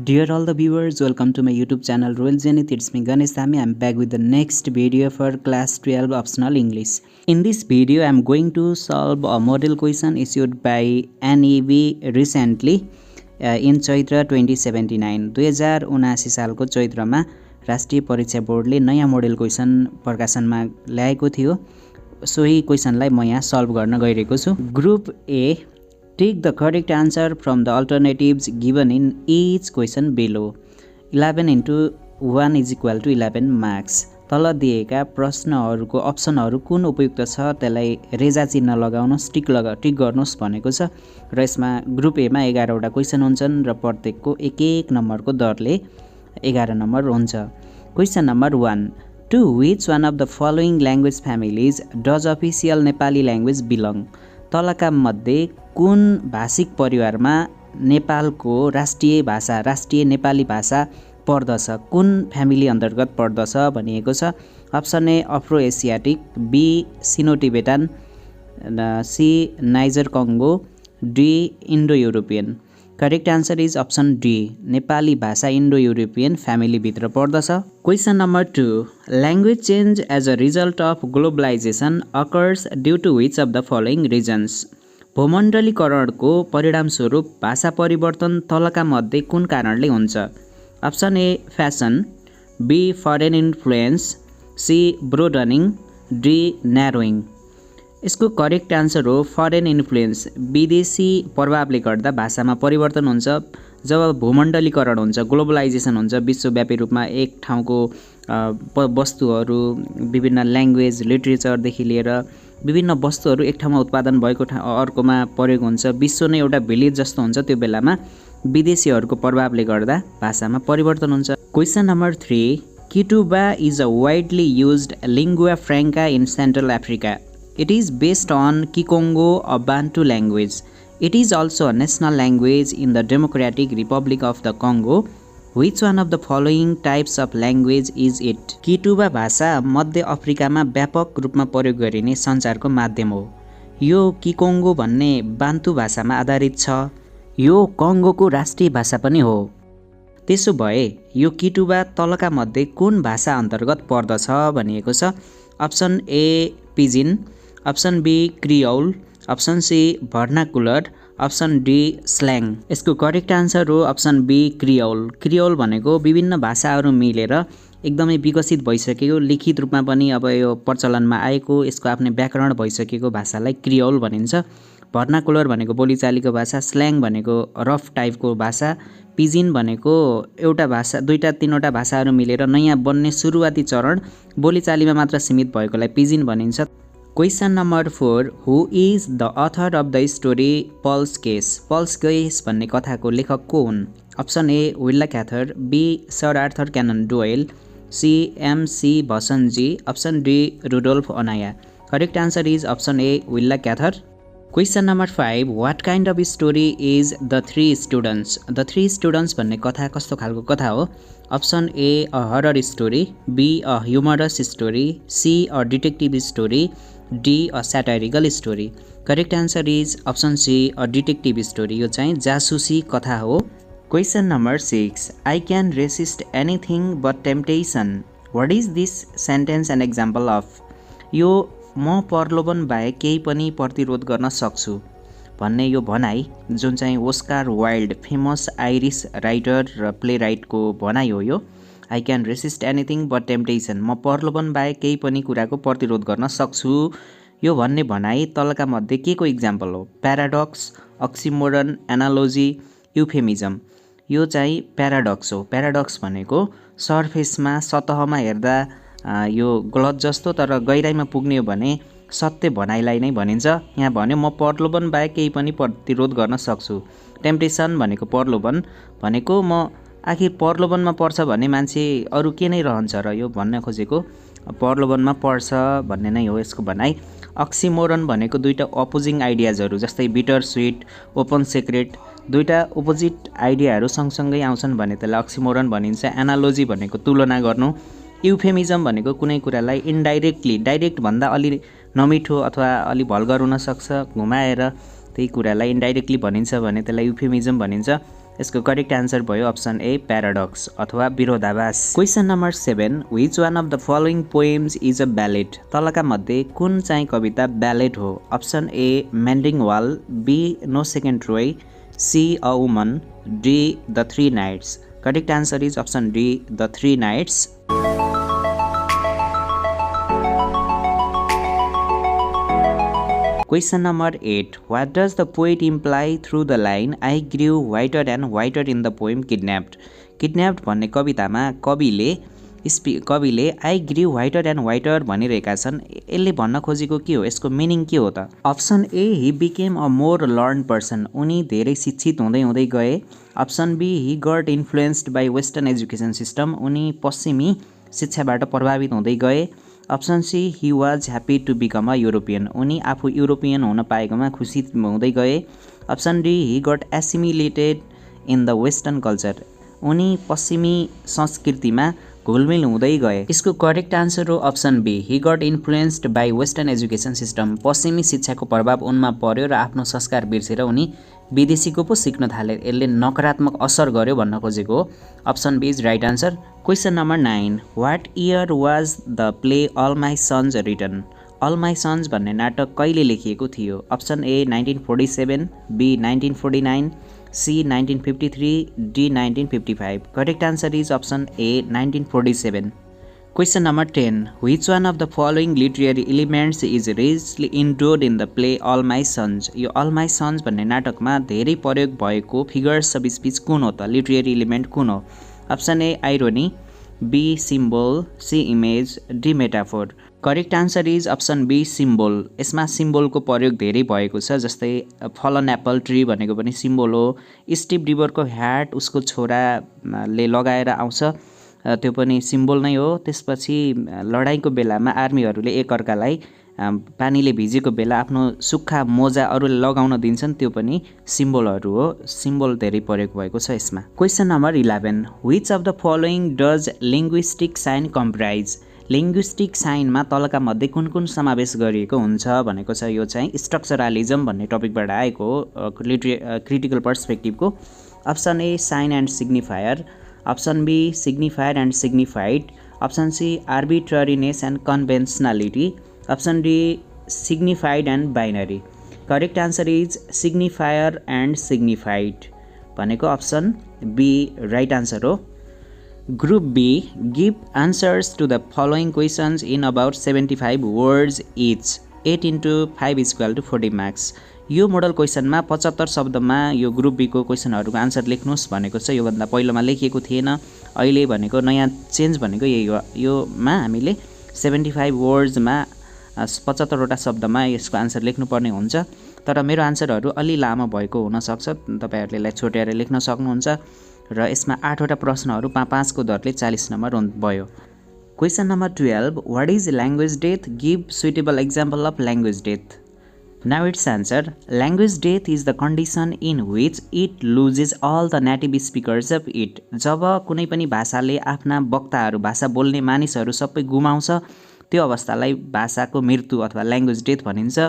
Dear all the viewers, welcome to my YouTube channel Royal Zenith. It's me Ganesh Thami. I'm back with the next video for class 12 optional English. In this video, I'm going to solve a model question issued by NEB recently in Chaitra 2079. 2079 सालको चैत्रमा राष्ट्रिय परीक्षा बोर्डले नयाँ model question प्रकाशनमा ल्याएको थियो। सोही क्वेशनलाई म यहाँ सल्भ गर्न गइरहेको छु। Group A, take the correct answer from the alternatives given in each question below. 11 into 1 is equal to 11 marks. तल दिएका प्रश्नहरूको अप्सनहरू कुन उपयुक्त छ त्यसलाई रेजा चिन्ह लगाउनुहोस्, टिक गर्नुहोस् भनेको छ। र यसमा ग्रुप ए मा 11 वटा क्वेशन हुन्छन् र प्रत्येकको एक एक नम्बरको दरले 11 नम्बर हुन्छ। Question number 1, to which one of the following language families does official Nepali language belong? तलका मध्ये कुन भाषिक परिवारमा नेपालको राष्ट्रिय भाषा, राष्ट्रिय नेपाली भाषा पर्दछ, कुन फ्यामिली अन्तर्गत पर्दछ भनिएको छ। Option A Afro Asiatic, B Sino Tibetan, C Niger Congo, D Indo European. Correct answer is option D, Nepali भाषा इन्डो युरोपियन फ्यामिली भित्र पर्दछ। Question number 2, language change as a result of globalisation occurs due to which of the following reasons? भूमण्डलीकरणको परिणामस्वरूप भाषा परिवर्तन तलका मध्ये कुन कारणले हुन्छ? Option A fashion, B foreign influence, C broadening, D narrowing. यसको करेक्ट आन्सर हो फरेन इन्फ्लुएन्स। विदेशी प्रभावले गर्दा भाषामा परिवर्तन हुन्छ। जब भूमण्डलीकरण हुन्छ, ग्लोबलाइजेसन हुन्छ, विश्वव्यापी रूपमा एक ठाउँको वस्तुहरू, विभिन्न ल्याङ्ग्वेज, लिटरेचरदेखि लिएर विभिन्न वस्तुहरू एक ठाउँमा उत्पादन भएको अर्कोमा प्रयोग हुन्छ, विश्व नै एउटा भिलेज जस्तो हुन्छ, त्यो बेलामा विदेशीहरूको प्रभावले गर्दा भाषामा परिवर्तन हुन्छ। Question number 3, Kituba is a widely used lingua franca in Central Africa. It is based on Kikongo, a Bantu language. It is also a national language in the Democratic Republic of the Congo. Which one of the following types of language is it? किटुबा भाषा मध्य अफ्रिकामा व्यापक रूपमा प्रयोग गरिने सञ्चारको माध्यम हो। यो किकोङ्गो भन्ने बान्तु भाषामा आधारित छ। यो कङ्गोको राष्ट्रिय भाषा पनि हो। त्यसो भए यो किटुबा तलका मध्ये कुन भाषा अन्तर्गत पर्दछ भनिएको छ। Option A pidgin, option B creole, option C vernacular, option D slang. यसको करेक्ट आन्सर हो अप्सन बी क्रियोल। क्रियोल भनेको विभिन्न भाषाहरू मिलेर एकदमै विकसित भइसकेको, लिखित रूपमा पनि अब यो प्रचलनमा आएको, यसको आफ्नै व्याकरण भइसकेको भाषालाई क्रियोल भनिन्छ। भर्नाकुलर भनेको बोलीचालीको भाषा, स्ल्याङ भनेको रफ टाइपको भाषा, पिजिन भनेको एउटा भाषा, दुईटा तीनवटा भाषाहरू मिलेर नयाँ बन्ने सुरुवाती चरण बोलीचालीमा मात्र सीमित भएकोलाई पिजिन भनिन्छ। Question number 4, who is the author of the story Paul's case? Paul's case भन्ने कथाको लेखक को हुन्? Option A Willa Cather, B Sir Arthur Conan Doyle, C MC Vassanji, option D Rudolfo Anaya. Correct answer is option A Willa Cather. Question number 5, what kind of story is the three students? The three students भन्ने कथा कस्तो खालको कथा हो? Option A a horror story, B a humorous story, C a detective story, D a satirical story. Correct answer is option C a detective story. यो चाहिँ जासुसी कथा हो। Question number 6, I can resist anything but temptation. What is this sentence an example of? यो म प्रलोभन बाहेक केही पनि प्रतिरोध गर्न सक्छु भन्ने यो भनाइ जुन चाहिँ Oscar Wilde famous Irish writer र प्ले राइटको भनाइ हो। यो I can resist anything but temptation, म प्रलोभन बाहेक केही पनि कुराको प्रतिरोध गर्न सक्छु, यो भन्ने भनाइ तलका मध्ये के को इक्जाम्पल हो? Paradox, oxymoron, analogy, euphemism. यो चाहिँ प्याराडक्स हो। प्याराडक्स भनेको सर्फेसमा, सतहमा हेर्दा यो गलत जस्तो, तर गहिराइमा पुग्ने हो भने सत्य भनाइलाई नै भनिन्छ। यहाँ भन्यो म प्रलोभन बाहेक केही पनि प्रतिरोध गर्न सक्छु। टेम्पटेसन भनेको प्रलोभन भनेको म आखिर प्रलोभनमा पर्छ भने मान्छे अरू के नै रहन्छ र, यो भन्न खोजेको प्रलोभनमा पर्छ भन्ने नै हो यसको भनाइ। अक्सिमोरन भनेको दुईटा अपोजिङ आइडियाजहरू, जस्तै बिटर स्विट, ओपन सिक्रेट, दुईटा अपोजिट आइडियाहरू सँगसँगै आउँछन् भने त्यसलाई अक्सिमोरन भनिन्छ। एनालोजी भनेको तुलना गर्नु। युफेमिजम भनेको कुनै कुरालाई इन्डाइरेक्टली, डाइरेक्ट भन्दा अलि नमिठो अथवा अलि भल्गर हुन सक्छ, घुमाएर त्यही कुरालाई इन्डाइरेक्टली भनिन्छ भने त्यसलाई युफेमिजम भनिन्छ। यसको करेक्ट आन्सर भयो अप्सन ए प्याराडक्स अथवा विरोधाभास। Question number 7 which one of the following poems is a ballad? तलका मध्ये कुन चाहिँ कविता ब्यालेड हो? Option A mending wall, B no second Troy, C a woman, D the three knights. Correct answer is option D the three knights. Question number 8. What does the poet imply through the line I grew whiter and whiter in the poem Kidnapped? Kidnapped भन्ने कवितामा कविले I grew whiter and whiter भनिरहेका छन्। यसले भन्न खोजेको के हो? यसको मिनिङ के हो त? Option A he became a more learned person, उनी धेरै शिक्षित हुँदै हुँदै गए। Option B he got influenced by western education system, उनी पश्चिमी शिक्षाबाट प्रभावित हुँदै गए। Option C he was happy to become a European, उनी आफू युरोपियन हुन पाएकोमा खुसी हुँदै गए। Option D he got assimilated in the western culture, उनी पश्चिमी संस्कृतिमा घुलमिल हुँदै गए। यसको करेक्ट आन्सर हो option B he got influenced by western education system, पश्चिमी शिक्षाको प्रभाव उनमा पर्यो र आफ्नो संस्कार बिर्सेर उनी विदेशीको पो सिक्न थाले। यसले नकारात्मक असर गर्यो भन्न खोजेको हो। Option B is right answer. Question number 9 what year was the play All My Sons written? All My Sons भन्ने नाटक कहिले लेखिएको थियो? Option A 1947, B 1949, C 1953, D 1955। Correct answer is option A 1947। Question number 10 which one of the following literary elements is richly include in the play All My Sons? यो All My Sons भन्ने नाटकमा धेरै प्रयोग भएको figures of speech कुन हो त? Literary element कुन हो? Option A irony, B symbol, C image, D metaphor. Correct answer is option B symbol. यसमा सिम्बलको प्रयोग धेरै भएको छ, जस्तै फलन एप्पल ट्री भनेको पनि सिम्बल हो। स्टिभ रिभरको ह्याट उसको छोराले लगाएर आउँछ, त्यो पनि सिम्बल नै हो। त्यसपछि लडाइँको बेलामा आर्मीहरूले एकअर्कालाई पानीले भिजेको बेला आफ्नो सुक्खा मोजा अरूले लगाउन दिन्छन्, त्यो पनि सिम्बलहरू हो। सिम्बल धेरै प्रयोग भएको छ यसमा। Question number 11 which of the following does linguistic sign comprise? Linguistic साइनमा तलका मध्ये कुन कुन समावेश गरिएको हुन्छ भनेको छ। यो चाहिँ स्ट्रक्चरलिजम भन्ने टपिकबाट आएको हो, क्रिटिकल पर्सपेक्टिभको। Option A sign and signifier, option B signifier and signified, option C arbitrariness and conventionality, option D signified and binary. Correct answer is signifier and signified भनेको अप्सन बी राइट आन्सर हो। Group B give answers to the following questions in about 75 words each, 8 into 5 is equal to 40 marks. यो model क्वेसनमा 75 शब्दमा यो group बीको क्वेसनहरूको answer लेख्नुहोस् भनेको छ। योभन्दा पहिलोमा लेखिएको थिएन, अहिले भनेको नयाँ चेन्ज भनेको यही हो। योमा हामीले 75 वर्ड्समा 75वटा शब्दमा यसको आन्सर लेख्नुपर्ने हुन्छ। तर मेरो आन्सरहरू अलि लामो भएको हुनसक्छ, तपाईँहरूले यसलाई छोटेर लेख्न सक्नुहुन्छ। र यसमा 8वटा प्रश्नहरू 5-5को दरले 40 नम्बर भयो। Question number 12 what is language death? Give suitable example of language death. Now it's answer language death is the condition in which it loses all the native speakers of it. जब कुनै पनि भाषाले आफ्ना वक्ताहरू, भाषा बोल्ने मानिसहरू सबै गुमाउँछ, त्यो अवस्थालाई भाषाको मृत्यु अथवा ल्याङ्ग्वेज डेथ भनिन्छ।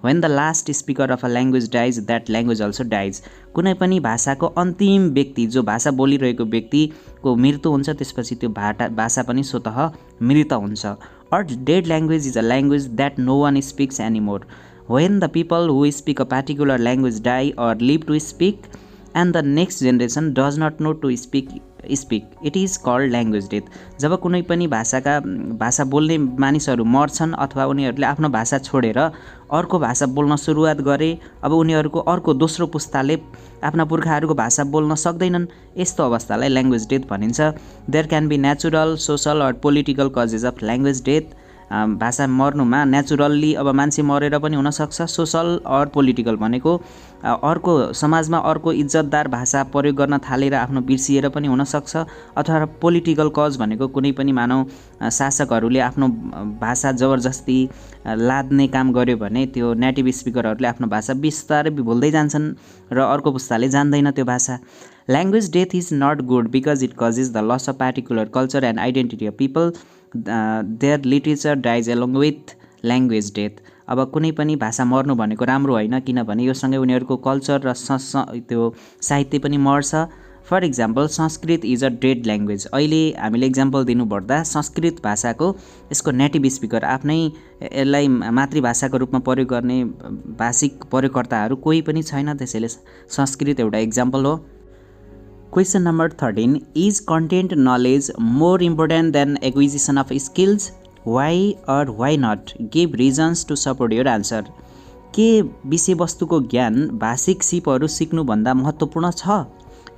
When the last speaker of a language dies that language also dies. कुनै पनि भाषाको अन्तिम व्यक्ति, जो भाषा बोलिरहेको व्यक्तिको मृत्यु हुन्छ, त्यसपछि त्यो भाषा पनि स्वतः मृत हुन्छ। A dead language is a language that no one speaks anymore. When the people who speak a particular language die or live to speak and the next generation does not know to speak, it is called language death. जब कुनै पनि भाषा बोल्ने मानिसहरू मर्छन् अथवा उनीहरूले आफ्नो भाषा छोडेर अर्को भाषा बोल्न सुरुवात गरे, अब उनीहरूको अर्को दोस्रो पुस्ताले आफ्ना पुर्खाहरूको भाषा बोल्न सक्दैनन्, यस्तो अवस्थालाई ल्याङ्ग्वेज डेथ भनिन्छ। There can be natural, social or political causes of language death. भाषा मर्नुमा नेचुरल्ली अब मान्छे मरेर पनि हुनसक्छ, सोसल अर पोलिटिकल भनेको अर्को समाजमा अर्को इज्जतदार भाषा प्रयोग गर्न थालेर आफ्नो बिर्सिएर पनि हुनसक्छ, अथवा पोलिटिकल कज भनेको कुनै पनि मानव शासकहरूले आफ्नो भाषा जबरजस्ती लाद्ने काम गर्यो भने त्यो नेटिभ स्पिकरहरूले आफ्नो भाषा बिस्तारै भुल्दै जान्छन् र अर्को पुस्ताले जान्दैन त्यो भाषा। Language death is not good because it causes the loss of particular culture and identity of people. Their literature dies along with language death. अब कुनै पनि भाषा मर्नु भनेको राम्रो होइन, किनभने योसँगै उनीहरूको कल्चर र त्यो साहित्य पनि मर्छ। For example Sanskrit is a dead language. अहिले हामीले इक्जाम्पल दिनुपर्दा संस्कृत भाषाको यसको नेटिभ स्पिकर आफ्नै यसलाई मातृभाषाको रूपमा प्रयोग गर्ने भाषिक प्रयोगकर्ताहरू कोही पनि छैन, त्यसैले संस्कृत एउटा इक्जाम्पल हो। Question number 13, is content knowledge more important than acquisition of skills? Why or why not? Give reasons to support your answer. के विषयवस्तुको ज्ञान भाषिक सिपहरू सिक्नुभन्दा महत्त्वपूर्ण छ?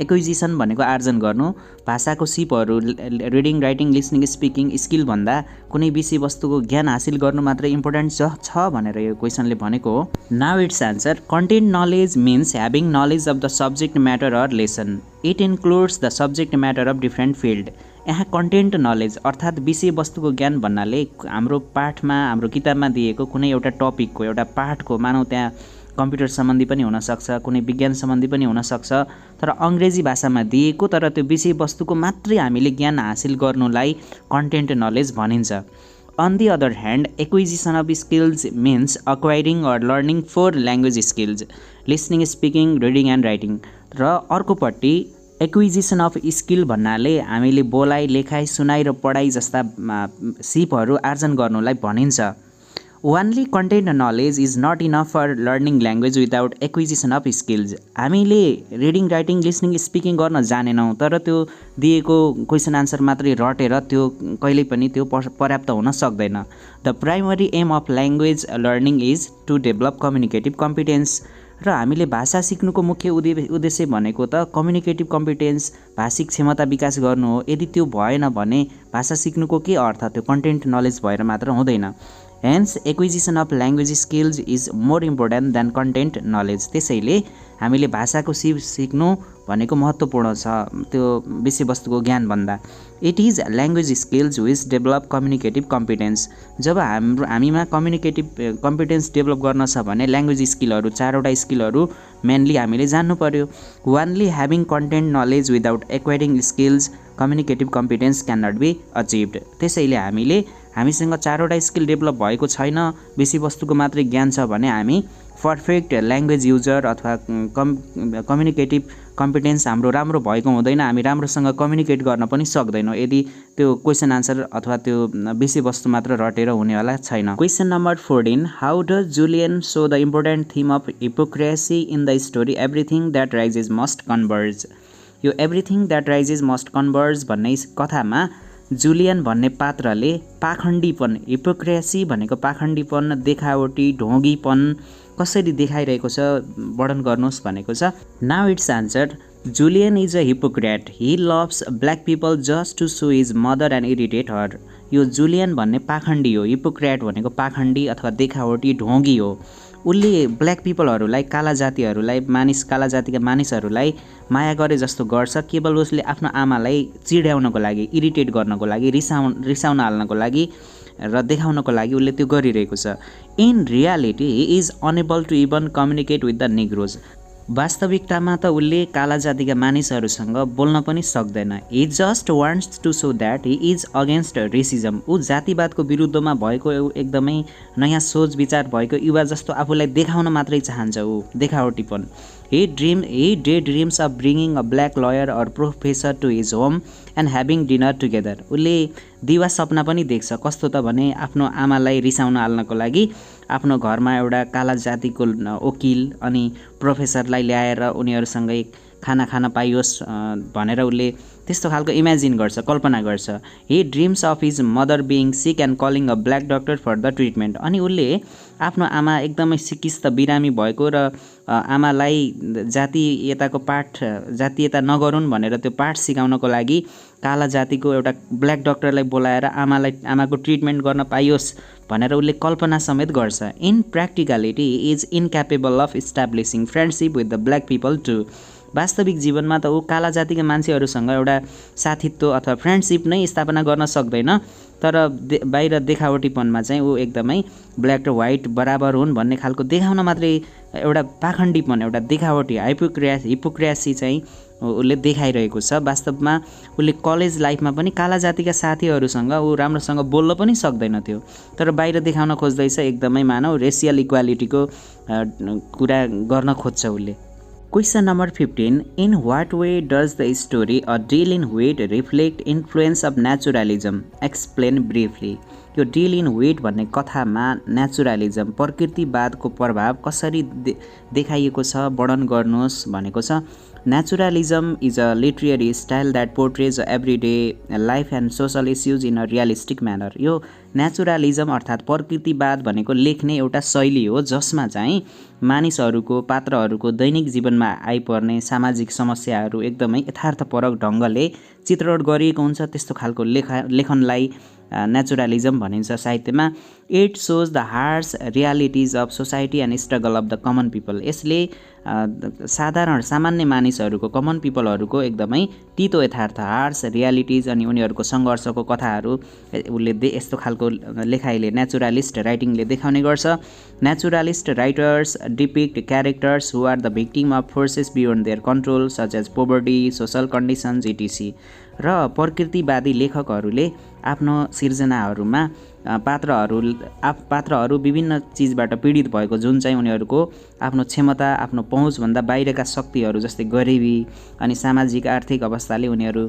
एक्विजिसन भनेको आर्जन गर्नु, भाषाको सिपहरू reading, writing, listening, speaking skill भन्दा कुनै विषयवस्तुको ज्ञान हासिल गर्नु मात्रै इम्पोर्टेन्ट छ भनेर यो क्वेसनले भनेको हो। Now it's answer, content knowledge means having knowledge of the subject matter or lesson. It includes the subject matter of different field. यहाँ कन्टेन्ट नलेज अर्थात् विषयवस्तुको ज्ञान भन्नाले हाम्रो पाठमा, हाम्रो किताबमा दिएको कुनै एउटा टपिकको, एउटा पाठको, मानौँ त्यहाँ कम्प्युटर सम्बन्धी पनि हुनसक्छ, कुनै विज्ञान सम्बन्धी पनि हुनसक्छ, तर अङ्ग्रेजी भाषामा दिएको तर त्यो विषयवस्तुको मात्रै हामीले ज्ञान हासिल गर्नुलाई कन्टेन्ट नलेज भनिन्छ। On the other hand, acquisition of skills means acquiring or learning 4 language skills, listening, speaking, reading and writing. र अर्कोपट्टि एक्विजिसन अफ स्किल भन्नाले हामीले बोलाइ, लेखाइ, सुनाइ र पढाइ जस्ता सिपहरू आर्जन गर्नुलाई भनिन्छ। Only content knowledge is not enough for learning language without acquisition of skills. हामीले रिडिङ, राइटिङ, लिसनिङ, स्पिकिङ गर्न जानेनौँ, तर त्यो दिएको क्वेसन आन्सर मात्रै रटेर त्यो कहिल्यै पनि त्यो पर्याप्त हुन सक्दैन। The primary aim of language learning is to develop communicative competence. र हामीले भाषा सिक्नुको मुख्य उद्देश्य भनेको त कम्युनिकेटिभ कम्पिटेन्स, भाषिक क्षमता विकास गर्नु हो। यदि त्यो भएन भने भाषा सिक्नुको के अर्थ? त्यो कन्टेन्ट नलेज भएर मात्र हुँदैन। Hence acquisition of language skills is more important than content knowledge. त्यसैले हामीले भाषाको सिक्नु भनेको महत्त्वपूर्ण छ त्यो विषयवस्तुको ज्ञान भन्दा। It is language skills which develop communicative competence. जब हामीमा कम्युनिकेटिभ कम्पिटेन्स डेभलप गर्न छ भने ल्याङ्ग्वेज स्किलहरू, 4वटा स्किलहरू मेनली हामीले जान्नु पर्यो। Only having content knowledge without acquiring skills communicative competence can not be achieved. त्यसैले हामीसँग 4वटा स्किल डेभलप भएको छैन, विषयवस्तुको मात्रै ज्ञान छ भने हामी पर्फेक्ट ल्याङ्ग्वेज युजर अथवा कम्युनिकेटिभ कम्पिटेन्स हाम्रो राम्रो भएको हुँदैन, हामी राम्रोसँग कम्युनिकेट गर्न पनि सक्दैनौँ यदि त्यो क्वेसन आन्सर अथवा त्यो विषयवस्तु मात्र रटेर हुनेवाला छैन। Question number 14, how does Julian show the important theme of hypocrisy in the story everything that rises must converge? यो everything that rises must converge भन्ने कथामा जुलियन भन्ने पात्रले पाखण्डीपन, हिपोक्रेसी भनेको पाखण्डीपन, देखावटी, ढोंगीपन कसरी देखाइरहेको छ वर्णन गर्नुहोस् भनेको छ। Now it's answer, Julian is a hypocrite. He loves black people just to show his mother and irritate her. यो जुलियन भन्ने पाखण्डी हो। हिपोक्रेट भनेको पाखण्डी अथवा देखावटी, ढोंगी हो। उसले ब्ल्याक पिपलहरूलाई, काला जातिहरूलाई, काला जातिका मानिसहरूलाई माया गरे जस्तो गर्छ, केवल उसले आफ्नो आमालाई चिड्याउनको लागि, इरिटेट गर्नको लागि, रिसाउन हाल्नको लागि र देखाउनको लागि उसले त्यो गरिरहेको छ। In reality he is unable to even communicate with the Negroes. वास्तविकतामा त उसले काला जातिका मानिसहरूसँग बोल्न पनि सक्दैन। He just wants to show that he is against racism. ऊ जातिवादको विरुद्धमा भएको एकदमै नयाँ सोच विचार भएको युवा जस्तो आफूलाई देखाउन मात्रै चाहन्छ, ऊ देखावटीपन। He daydreams of bringing a black lawyer or professor to his home and having dinner together. उसले दिवा सपना पनि देख्छ। कस्तो त भने आफ्नो आमालाई रिसाउन हाल्नको लागि आफ्नो घरमा एउटा काला जातिको वकिल अनि प्रोफेसरलाई ल्याएर उनीहरूसँगै खाना खान पाइयोस् भनेर उसले त्यस्तो खालको इमेजिन गर्छ, कल्पना गर्छ। He dreams of his mother being sick and calling a black doctor for the treatment. अनि उसले आफ्नो आमा एकदमै सिकिस्त बिरामी भएको र आमालाई जातीयता नगरून् भनेर त्यो पाठ सिकाउनको लागि काला जातिको एउटा ब्ल्याक डक्टरलाई बोलाएर आमाको ट्रिटमेन्ट गर्न पाइयोस् भनेर उसले कल्पना समेत गर्छ। In practicality is incapable of establishing friendship with the black people too. वास्तविक जीवनमा त ऊ काला जातिका मान्छेहरूसँग एउटा साथीत्व अथवा फ्रेन्डसिप नै स्थापना गर्न सक्दैन, तर बाहिर देखावटीपनमा चाहिँ ऊ एकदमै ब्ल्याक र व्हाइट बराबर हुन् भन्ने खालको देखाउन मात्रै एउटा पाखण्डीपन, एउटा देखावटी हिपोक्रेसी चाहिँ उसले देखाइरहेको छ। वास्तवमा उसले कलेज लाइफमा पनि काला जातिका साथीहरूसँग ऊ राम्रोसँग बोल्न पनि सक्दैन थियो, तर बाहिर देखाउन खोज्दैछ एकदमै मानव रेसियल इक्वालिटीको कुरा गर्न खोज्छ उसले। Question number 15. In what way does the story A Deal in Wheat reflect influence of naturalism? Explain briefly. यो डिल इन वेट भन्ने कथामा नेचुरलिजम प्रकृतिवादको प्रभाव कसरी देखाइएको छ वर्णन गर्नुहोस् भनेको छ। Naturalism is a literary style that portrays everyday life and social issues in a realistic manner. यो नेचुरलिजम अर्थात् प्रकृतिवाद भनेको लेख्ने एउटा शैली हो जसमा चाहिँ मानिसहरूको पात्रहरूको दैनिक जीवनमा आइपर्ने सामाजिक समस्याहरू एकदमै यथार्थपरक ढङ्गले चित्रण गरिएको हुन्छ। त्यस्तो खालको लेखनलाई नेचुरलिजम भनिन्छ साहित्यमा। It shows the harsh realities of society and struggle of the common people. यसले साधारण सामान्य मानिसहरूको कमन पिपलहरूको एकदमै तितो यथार्थ हार्स रियालिटिज अनि उनीहरूको सङ्घर्षको कथाहरू उसले यस्तो खालको लेखाइले नेचुरलिस्ट राइटिङले देखाउने गर्छ। Naturalist writers depict characters who are the victim of forces beyond their control such as poverty social conditions etc. र प्रकृतिवादी लेखकहरूले आफ्नो सिर्जनाहरूमा पात्रहरू विभिन्न चिजबाट पीडित भएको जुन चाहिँ उनीहरूको आफ्नो क्षमता आफ्नो पहुँचभन्दा बाहिरका शक्तिहरू जस्तै गरिबी अनि सामाजिक आर्थिक अवस्थाले उनीहरू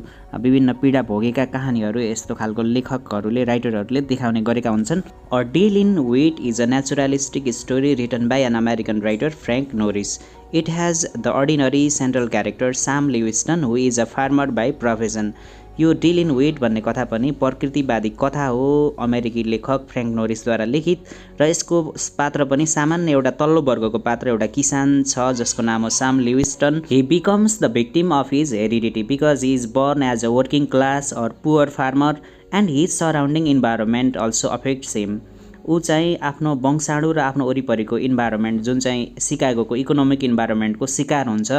विभिन्न पीडा भोगेका कहानीहरू यस्तो खालको लेखकहरूले राइटरहरूले देखाउने गरेका हुन्छन्। A deal in Wheat is a naturalistic story written by an American writer Frank Norris. It has the ordinary central character Sam Lewiston who is a farmer by profession. यो डिल इन वेट भन्ने कथा पनि प्रकृतिवादी कथा हो अमेरिकी लेखक Frank नोरिसद्वारा लिखित र यसको पात्र पनि सामान्य एउटा तल्लो वर्गको पात्र एउटा किसान छ जसको नाम हो साम Livingstone. He becomes the victim of his heredity because he is born as a working class or poor farmer and his surrounding environment also affects him. ऊ चाहिँ आफ्नो वंशाणु र आफ्नो वरिपरिको इन्भाइरोमेन्ट जुन चाहिँ सिकागोको इकोनोमिक इन्भाइरोमेन्टको शिकार हुन्छ।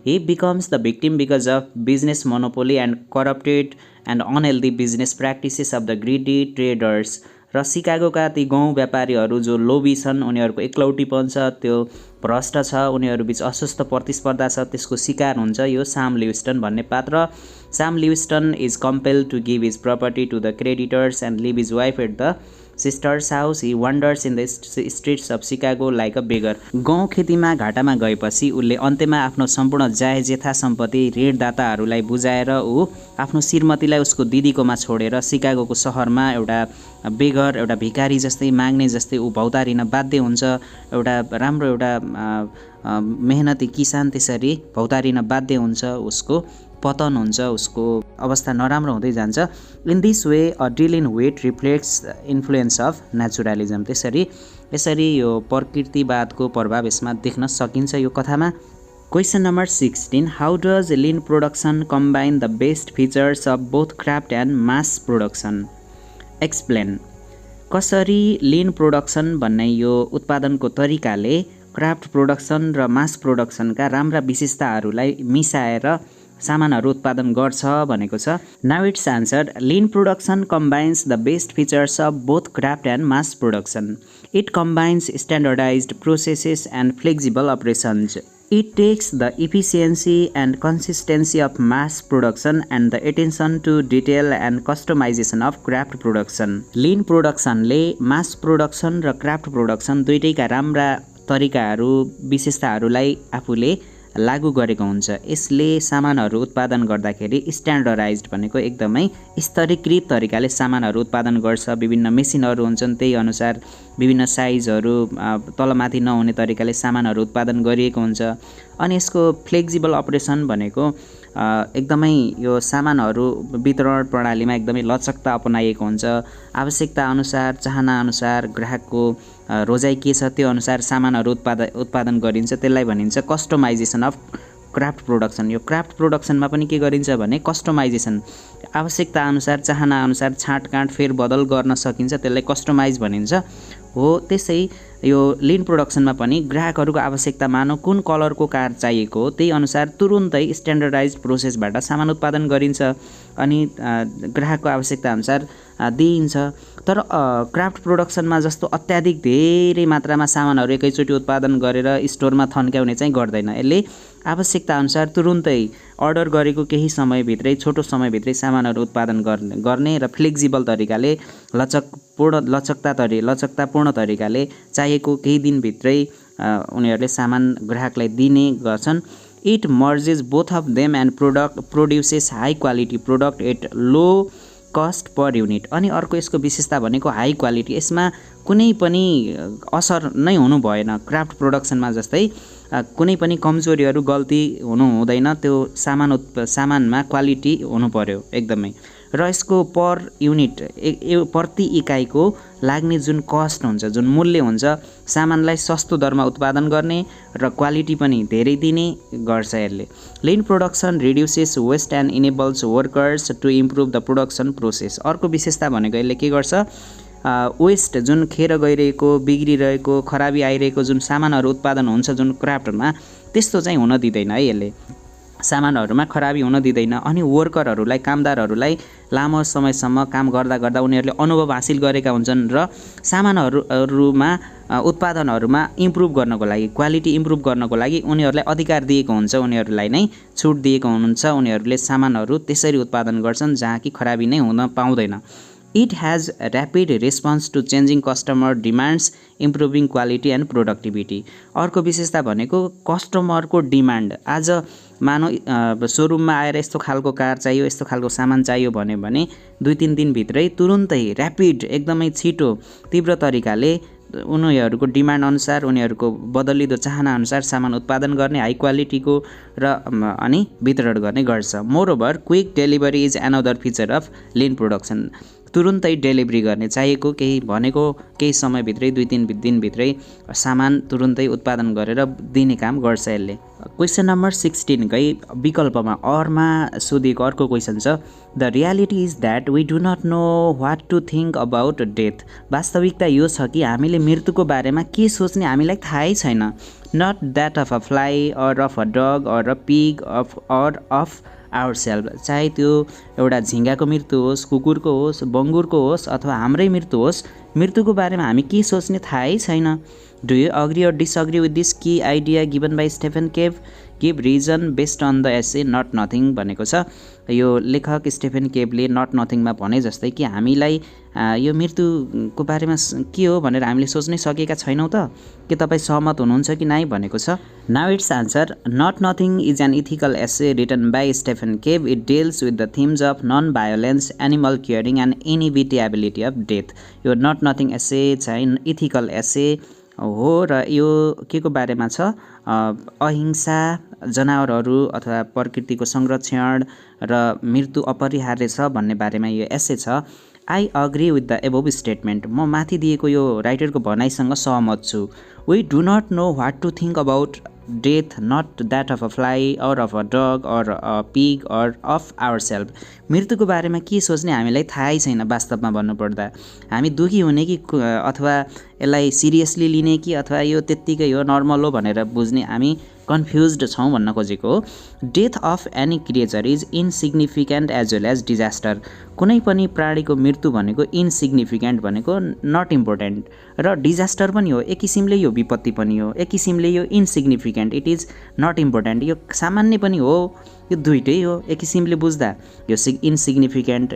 ही becomes the victim because of business monopoly and corrupted and unhealthy business practices of the greedy traders. र सिकागोका ती गाउँ व्यापारीहरू जो लोभी छन् उनीहरूको एक्लौटीपन छ त्यो भ्रष्ट छ उनीहरूबीच अस्वस्थ प्रतिस्पर्धा छ त्यसको शिकार हुन्छ यो साम लिविस्टन भन्ने पात्र। Sam Lewiston is compelled to give his property to the creditors and leave his wife at the sister's house. He wanders in the streets of Chicago like a beggar. गाउँ खेतीमा घाटामा गएपछि उसले अन्त्यमा आफ्नो सम्पूर्ण जायज यथा सम्पत्ति ऋणदाताहरूलाई बुझाएर ऊ आफ्नो श्रीमतीलाई उसको दिदीकोमा छोडेर सिकागोको सहरमा एउटा बेगर एउटा भिकारी जस्तै माग्ने जस्तै ऊ भौतारिन बाध्य हुन्छ। एउटा राम्रो एउटा मेहनती किसान त्यसरी भौतारिन बाध्य हुन्छ उसको पतन हुन्छ उसको अवस्था नराम्रो हुँदै जान्छ। In this way a deal in wheat reflects influence of naturalism. यसरी यो प्रकृतिवादको प्रभाव यसमा देख्न सकिन्छ यो कथामा। Question number 16. How does lean production combine the best features of both craft and mass production? Explain. कसरी लिन प्रोडक्सन भन्ने यो उत्पादनको तरिकाले क्राफ्ट प्रोडक्सन र मास प्रोडक्सनका राम्रा विशेषताहरूलाई मिसाएर सामानहरू उत्पादन गर्छ भनेको छ। Now it's answer. Lean production combines the best features of both craft and mass production. It combines standardised processes and flexible operations. It takes the efficiency and consistency of mass production and the attention to detail and customization of craft production. Lean production ले mass production र craft production दुईटैका राम्रा तरिकाहरू विशेषताहरूलाई आफूले लागू गरेको हुन्छ। यसले सामानहरू उत्पादन गर्दाखेरि स्ट्यान्डर्डाइज्ड भनेको एकदमै स्तरीकृत तरिकाले सामानहरू उत्पादन गर्छ। विभिन्न मेसिनहरू हुन्छन् त्यही अनुसार विभिन्न साइजहरू तलमाथि नहुने तरिकाले सामानहरू उत्पादन गरिएको हुन्छ। अनि यसको फ्लेक्सिबल अपरेसन भनेको एकदमै यो सामानहरू वितरण प्रणालीमा एकदमै लचकता अपनाइएको हुन्छ। आवश्यकता अनुसार चाहना अनुसार ग्राहकको रोजाइ के छ त्यो अनुसार सामानहरू उत्पादन गरिन्छ। त्यसलाई भनिन्छ कस्टमाइजेसन अफ क्राफ्ट प्रोडक्सन। यो क्राफ्ट प्रोडक्सनमा पनि के गरिन्छ भने कस्टमाइजेसन आवश्यकता अनुसार चाहना अनुसार छाँटकाँट फेरबदल गर्न सकिन्छ त्यसलाई कस्टमाइज भनिन्छ हो। त्यसै यो लिन प्रोडक्सनमा पनि ग्राहकहरूको आवश्यकता मानौ कुन कलरको कार चाहिएको हो त्यही अनुसार तुरुन्तै स्ट्यान्डर्डाइज्ड प्रोसेसबाट सामान उत्पादन गरिन्छ अनि ग्राहकको आवश्यकता अनुसार दिइन्छ। तर क्राफ्ट प्रोडक्सनमा जस्तो अत्याधिक धेरै मात्रामा सामानहरू एकैचोटि उत्पादन गरेर स्टोरमा थन्क्याउने चाहिँ गर्दैन। यसले आवश्यकता अनुसार तुरुन्तै अर्डर गरेको केही समयभित्रै छोटो समयभित्रै सामानहरू उत्पादन गर्ने र फ्लेक्सिबल तरिकाले लचकतापूर्ण तरिकाले चाहिएको केही दिनभित्रै उनीहरूले सामान ग्राहकलाई दिने गर्छन्। It merges both of them and produces high quality product at low cost per unit. अनि अर्को यसको विशेषता भनेको हाई क्वालिटी, यसमा कुनै पनि असर नै हुनु भएन। क्राफ्ट प्रोडक्सनमा जस्तै कुनै पनि कमजोरीहरू गल्ती हुनु हुँदैन, त्यो सामानमा क्वालिटी हुनु पर्यो एकदमै। र यसको पर युनिट प्रति इकाइको लाग्ने जुन कस्ट हुन्छ, जुन मूल्य हुन्छ, सामानलाई सस्तो दरमा उत्पादन गर्ने र क्वालिटी पनि धेरै दिने गर्छ यसले। Lean production reduces waste and enables workers to improve the production process. अर्को विशेषता भनेको यसले के गर्छ, वेस्ट जुन खेर गइरहेको, बिग्रिरहेको, खराबी आइरहेको जुन सामानहरू उत्पादन हुन्छ जुन क्राफ्टमा, त्यस्तो चाहिँ हुन दिँदैन है यसले। सामानहरूमा खराबी हुन दिँदैन। अनि वर्करहरूलाई, कामदारहरूलाई लामो समयसम्म काम गर्दा गर्दा उनीहरूले अनुभव हासिल गरेका हुन्छन् र सामानहरूमा उत्पादनहरूमा इम्प्रुभ गर्नको लागि, क्वालिटी इम्प्रुभ गर्नको लागि उनीहरूलाई अधिकार दिएको हुन्छ, उनीहरूलाई नै छुट दिएको हुन्छ। उनीहरूले सामानहरू त्यसरी उत्पादन गर्छन् जहाँ कि खराबी नै हुन पाउँदैन। It has rapid response to changing customer demands improving quality and productivity. अर्को विशेषता भनेको कस्टमरको डिमान्ड। आज मानौ सोरुममा आएर यस्तो खालको कार चाहियो, यस्तो खालको सामान चाहियो भने 2-3 दिनभित्रै तुरुन्तै ऱ्यापिड, एकदमै छिटो, तीव्र तरिकाले उनीहरूको डिमान्ड अनुसार, उनीहरूको बदलिदो चाहना अनुसार सामान उत्पादन गर्ने, हाई क्वालिटीको र अनि वितरण गर्ने गर्छ। Moreover quick delivery is another feature of लिन प्रोडक्सन। तुरुन्तै डेलिभरी गर्ने, चाहिएको केही समयभित्रै 2-3 दिनभित्रै सामान तुरुन्तै उत्पादन गरेर दिने काम गर्छ यसले। क्वेसन नम्बर 16 कै विकल्पमा अरमा सोधिएको अर्को क्वेसन छ, the reality is that we do not know what to think about death. वास्तविकता यो छ कि हामीले मृत्युको बारेमा के सोच्ने हामीलाई थाहै छैन। Not that of a fly or of a dog or a pig or of our self. चाहे त्यो एउटा झिँगाको मृत्यु होस्, कुकुरको होस्, बङ्गुरको होस् अथवा हाम्रै मृत्यु होस्, मृत्युको बारेमा हामी के सोच्ने थाहै छैन। Do you agree or disagree with this key idea given by Stephen Cave? Give reason based on the essay not nothing भनेको छ। यो लेखक स्टेफन केभले नट नथिङमा भने जस्तै कि हामीलाई यो मृत्युको बारेमा के हो भनेर हामीले सोच्नै सकेका छैनौँ त? के तपाईँ सहमत हुनुहुन्छ कि नै भनेको छ। Now it's answer, not nothing is an ethical essay written by Stephen Cave. It deals with the themes of non violence, animal caring and inevitability of death. यो नट नथिङ एसे चाहिँ इथिकल एसे हो र यो के को बारेमा छ, अहिंसा, जनावरहरू अथवा प्रकृतिको संरक्षण र मृत्यु अपरिहार्य छ भन्ने बारेमा यो एसे छ। I agree with the above statement. म माथि दिएको यो राइटरको भनाइसँग सहमत छु। We do not know what to think about death, not that of a fly or of a dog or a pig or of our self. मृत्युको बारेमा के सोच्ने हामीलाई थाहै छैन। वास्तवमा भन्नुपर्दा हामी दुखी हुने कि अथवा यसलाई सिरियसली लिने कि अथवा यो त्यत्तिकै हो, नर्मल हो भनेर बुझ्ने हामी कन्फ्युज्ड छौँ भन्न खोजेको हो। Death of any creature is insignificant as well as disaster. कुनै पनि प्राणीको मृत्यु भनेको इनसिग्निफिकेन्ट भनेको नट इम्पोर्टेन्ट र डिजास्टर पनि हो। एक किसिमले यो विपत्ति पनि हो, एक किसिमले यो इनसिग्निफिकेन्ट, इट इज नट इम्पोर्टेन्ट। यो सामान्य पनि हो, यो दुइटै हो। एक किसिमले बुझ्दा यो इनसिग्निफिकेन्ट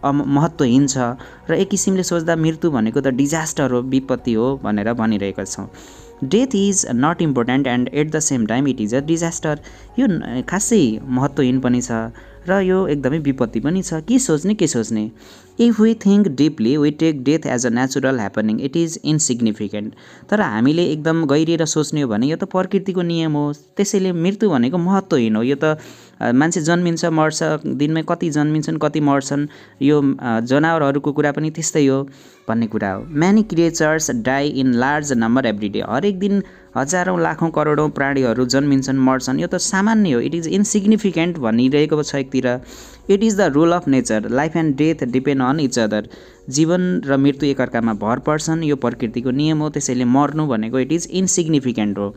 महत्त्वहीन छ र एक किसिमले सोच्दा मृत्यु भनेको त डिजास्टर हो, विपत्ति हो भनेर भनिरहेका छौँ। Death is not important and at the same time it is a disaster. यो खासै महत्त्वहीन पनि छ र यो एकदमै विपत्ति पनि छ। के सोच्ने? If we think deeply we take death as a natural happening, it is insignificant. तर हामीले एकदम गहिरिएर सोच्ने हो भने यो त प्रकृतिको नियम हो, त्यसैले मृत्यु भनेको महत्त्वहीन हो। यो त मान्छे जन्मिन्छ, मर्छ, दिनमै कति जन्मिन्छन्, कति मर्छन्, यो जनावरहरूको कुरा पनि त्यस्तै हो भन्ने कुरा हो। Many creatures die in large number every day. हरेक दिन हजारौँ लाखौँ करोडौँ प्राणीहरू जन्मिन्छन्, मर्छन्। यो त सामान्य हो, इट इज इनसिग्निफिकेन्ट भनिरहेको छ एकतिर। It is the rule of nature, life and death depend on each other. जीवन र मृत्यु एकअर्कामा भर पर्छन्, यो प्रकृतिको नियम हो, त्यसैले मर्नु भनेको इट इज इनसिग्निफिकेन्ट हो।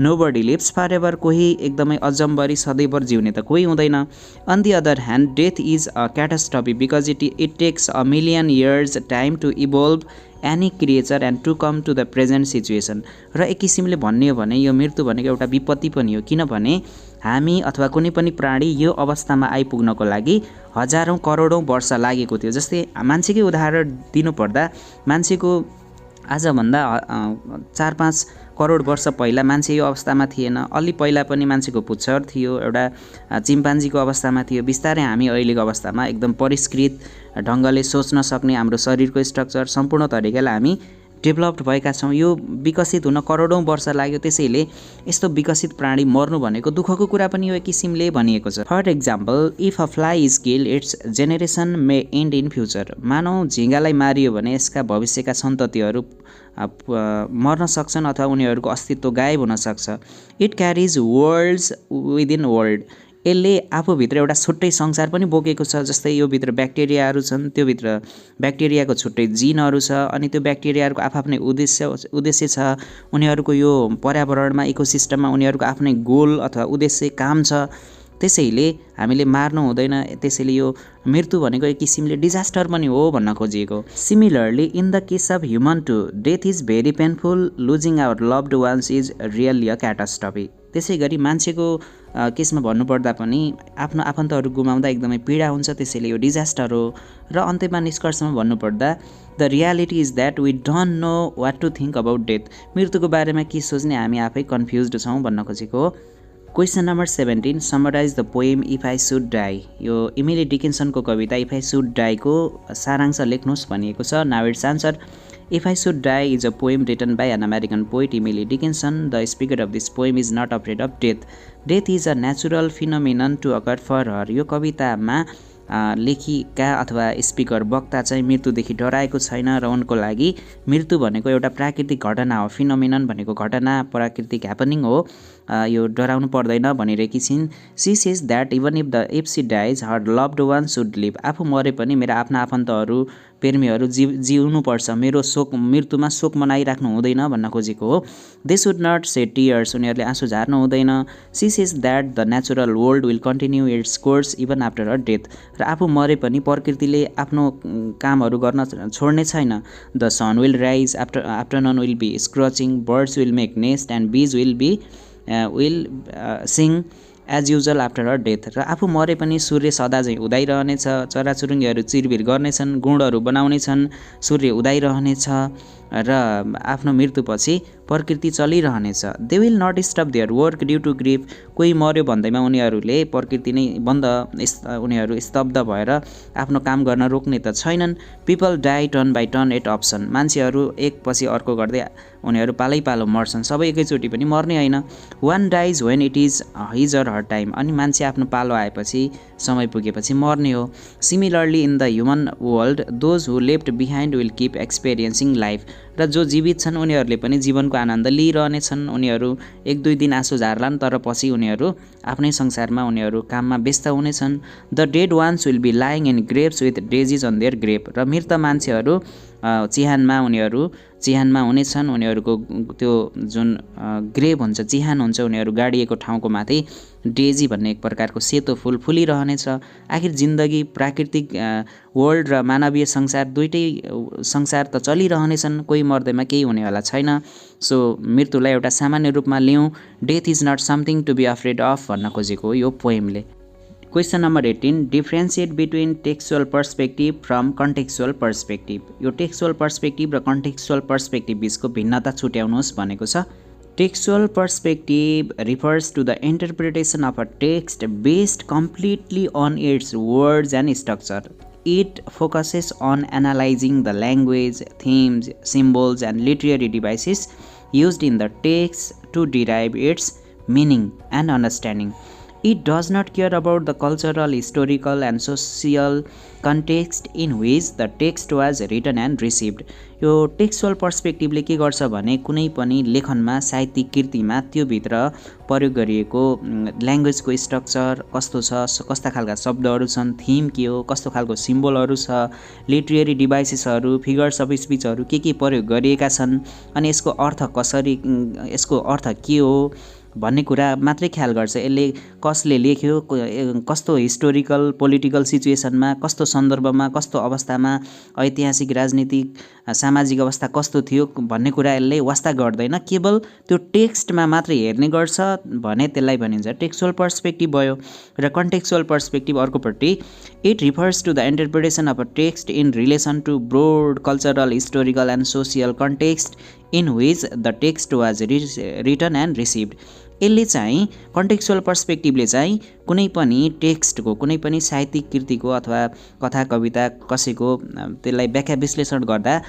नोबडी लिभ्स फर एभर, कोही एकदमै अजम्बरी सधैँभर जिउने त कोही हुँदैन। On the other hand death is a catastrophe because it takes a million years time to evolve any creature and to come to the present situation. र एक किसिमले भन्ने हो भने यो मृत्यु भनेको एउटा विपत्ति पनि हो, किनभने हामी अथवा कुनै पनि प्राणी यो अवस्थामा आइपुग्नको लागि हजारौं करोडौं वर्ष लागेको थियो। जस्तै मान्छेकै उदाहरण दिनुपर्दा मान्छेको आजभन्दा 4-5 करोड वर्ष पहिला मान्छे यो अवस्थामा थिएन। अलि पहिला पनि मान्छेको पुच्छर थियो, एउटा चिम्पान्जीको अवस्थामा थियो। बिस्तारै हामी अहिलेको अवस्थामा एकदम परिष्कृत ढङ्गले सोच्न सक्ने हाम्रो शरीरको स्ट्रक्चर सम्पूर्ण तरिकाले हामी डेभलप्ड भएका छौँ। यो विकसित हुन करोडौं वर्ष लाग्यो। त्यसैले यस्तो विकसित प्राणी मर्नु भनेको दुःखको कुरा पनि हो एक किसिमले भनिएको छ। For example, if a fly is killed its generation may end in future. मानव झिँगालाई मारियो भने यसका भविष्यका सन्ततिहरू मर्न सक्छन् अथवा उनीहरूको अस्तित्व गायब हुन सक्छ। It carries worlds within world. यसले आफूभित्र एउटा छुट्टै संसार पनि बोकेको छ। जस्तै यो भित्र ब्याक्टेरियाहरू छन्, त्यो भित्र ब्याक्टेरियाको छुट्टै जिनहरू छ, अनि त्यो ब्याक्टेरियाहरूको आफ्नै उद्देश्य छ। उनीहरूको यो पर्यावरणमा इकोसिस्टममा उनीहरूको आफ्नै गोल अथवा उद्देश्य काम छ। त्यसैले हामीले मार्नु हुँदैन। त्यसैले यो मृत्यु भनेको एक किसिमले डिजास्टर पनि हो भन्न खोजिएको। Similarly in the case of human too death is very painful, losing our loved ones is really a catastrophe. त्यसै गरी मान्छेको केसमा भन्नुपर्दा पनि आफ्नो आफन्तहरू गुमाउँदा एकदमै पीडा हुन्छ। त्यसैले यो डिजास्टर हो। र अन्त्यमा निष्कर्षमा भन्नुपर्दा the reality is that we don't know what to think about death. मृत्युको बारेमा के सोच्ने हामी आफै कन्फ्युज्ड छौँ भन्न खोजेको हो। Question number 17, summarise the poem if I should die. यो इमिली डिकिन्सनको कविता इफ आई सुड डाईको सारांश लेख्नुहोस् भनिएको छ। Now it's answer, if I should die is a poem written by an American poet Emily Dickinson. The speaker of this poem is not afraid of death. Death is a natural phenomenon to occur for her. यो कवितामा लेखिका अथवा speaker वक्ता चाहिँ मृत्युदेखि डराएको छैन र उनको लागि मृत्यु भनेको एउटा प्राकृतिक घटना हो। फिनोमिनन भनेको घटना, प्राकृतिक ह्यापनिङ हो। यो डराउनु पर्दैन भनिरहेकी छिन्। She says that even if she dies her loved one should live. आफू मरे पनि मेरा आफ्ना आफन्तहरू प्रेमीहरू जिउनुपर्छ। मेरो मृत्युमा शोक मनाइराख्नु हुँदैन भन्न खोजेको हो। They should not shed tears. उनीहरूले आँसु झार्नु हुँदैन। She says that the natural world will continue its course even after a death. र आफू मरे पनि प्रकृतिले आफ्नो कामहरू गर्न छोड्ने छैन। The sun will rise, afternoon will be scratching, birds will make nest and bees will sing as usual after a death. र आफू मरे पनि सूर्य सदा चाहिँ उदाइरहनेछ, चराचुरुङ्गीहरू चिरबिर गर्नेछन्, गुँडहरू बनाउनेछन्, सूर्य उदाइरहनेछ र आफ्नो मृत्युपछि प्रकृति चलिरहनेछ। They will not stop their work due to grief. कोही मर्यो भन्दैमा उनीहरूले प्रकृति नै उनीहरू स्तब्ध भएर आफ्नो काम गर्न रोक्ने त छैनन्। People die turn by turn at option. मान्छेहरू एक पछि अर्को गर्दै उनीहरू पालै पालो मर्छन्। सबै एकैचोटि पनि मर्ने होइन। One dies when it is his or her time. अनि मान्छे आफ्नो पालो आएपछि, समय पुगेपछि मर्ने हो। Similarly in the human world those who left behind will keep experiencing life. र जो जीवित छन् उनीहरूले पनि जीवनको आनन्द लिइरहनेछन्। उनीहरू 1-2 दिन आँसु झार्लान्, तर पछि उनीहरू आफ्नै संसारमा उनीहरू काममा व्यस्त हुनेछन्। The dead ones will be lying in graves with daisies on their grave. र मृत मान्छेहरू चिहानमा हुनेछन्। उनीहरूको त्यो जुन ग्रेभ हुन्छ, चिहान हुन्छ, उनीहरू गाडिएको ठाउँको माथि डेजी भन्ने एक प्रकारको सेतो फुल फुलिरहनेछ। आखिर जिन्दगी, प्राकृतिक वर्ल्ड र मानवीय संसार दुइटै संसार त चलिरहनेछन्। कोही मर्दैमा केही हुनेवाला छैन। सो मृत्युलाई एउटा सामान्य रूपमा लिउँ। Death is not something to be afraid of भन्न खोजेको हो यो पोएमले। Question number 18, differentiate between textual perspective from contextual perspective. यो टेक्सुअल पर्सपेक्टिभ र कन्टेक्सुअल पर्सपेक्टिभ बिचको भिन्नता छुट्याउनुहोस् भनेको छ। Textual perspective refers to the interpretation of a text based completely on its words and structure. It focuses on analyzing the language, themes, symbols, and literary devices used in the text to derive its meaning and understanding. It does not care about the cultural, historical, and social context in which the text was written and received. यो textual पर्सपेक्टिभले के गर्छ भने कुनै पनि लेखनमा, साहित्यिक कृतिमा त्यो भित्र प्रयोग गरिएको ल्याङ्ग्वेजको स्ट्रक्चर कस्तो छ, कस्ता खालका शब्दहरू छन्, थीम के हो, कस्तो खालको सिम्बलहरू छ, लिटरेरी डिभाइसेसहरू, फिगर्स अफ स्पिचहरू के प्रयोग गरिएका छन्, अनि यसको अर्थ के हो भन्ने कुरा मात्रै ख्याल गर्छ। यसले कसले लेख्यो, कस्तो हिस्टोरिकल पोलिटिकल सिचुएसनमा, कस्तो सन्दर्भमा, कस्तो अवस्थामा, ऐतिहासिक राजनीतिक सामाजिक अवस्था कस्तो थियो भन्ने कुरा यसले वास्ता गर्दैन। केवल त्यो टेक्स्टमा मात्रै हेर्ने गर्छ भने त्यसलाई भनिन्छ टेक्स्चुअल पर्सपेक्टिभ भयो। र कन्टेक्स्चुअल पर्सपेक्टिभ अर्कोपट्टि, it refers to the interpretation of a text in relation to broad cultural historical and social context in which the text was written and received. यसले चाहिँ कन्टेक्स्चुअल पर्सपेक्टिभले चाहिँ कुनै पनि टेक्स्टको, कुनै पनि साहित्यिक कृतिको अथवा कथा कविता कसैको त्यसलाई व्याख्या विश्लेषण गर्दा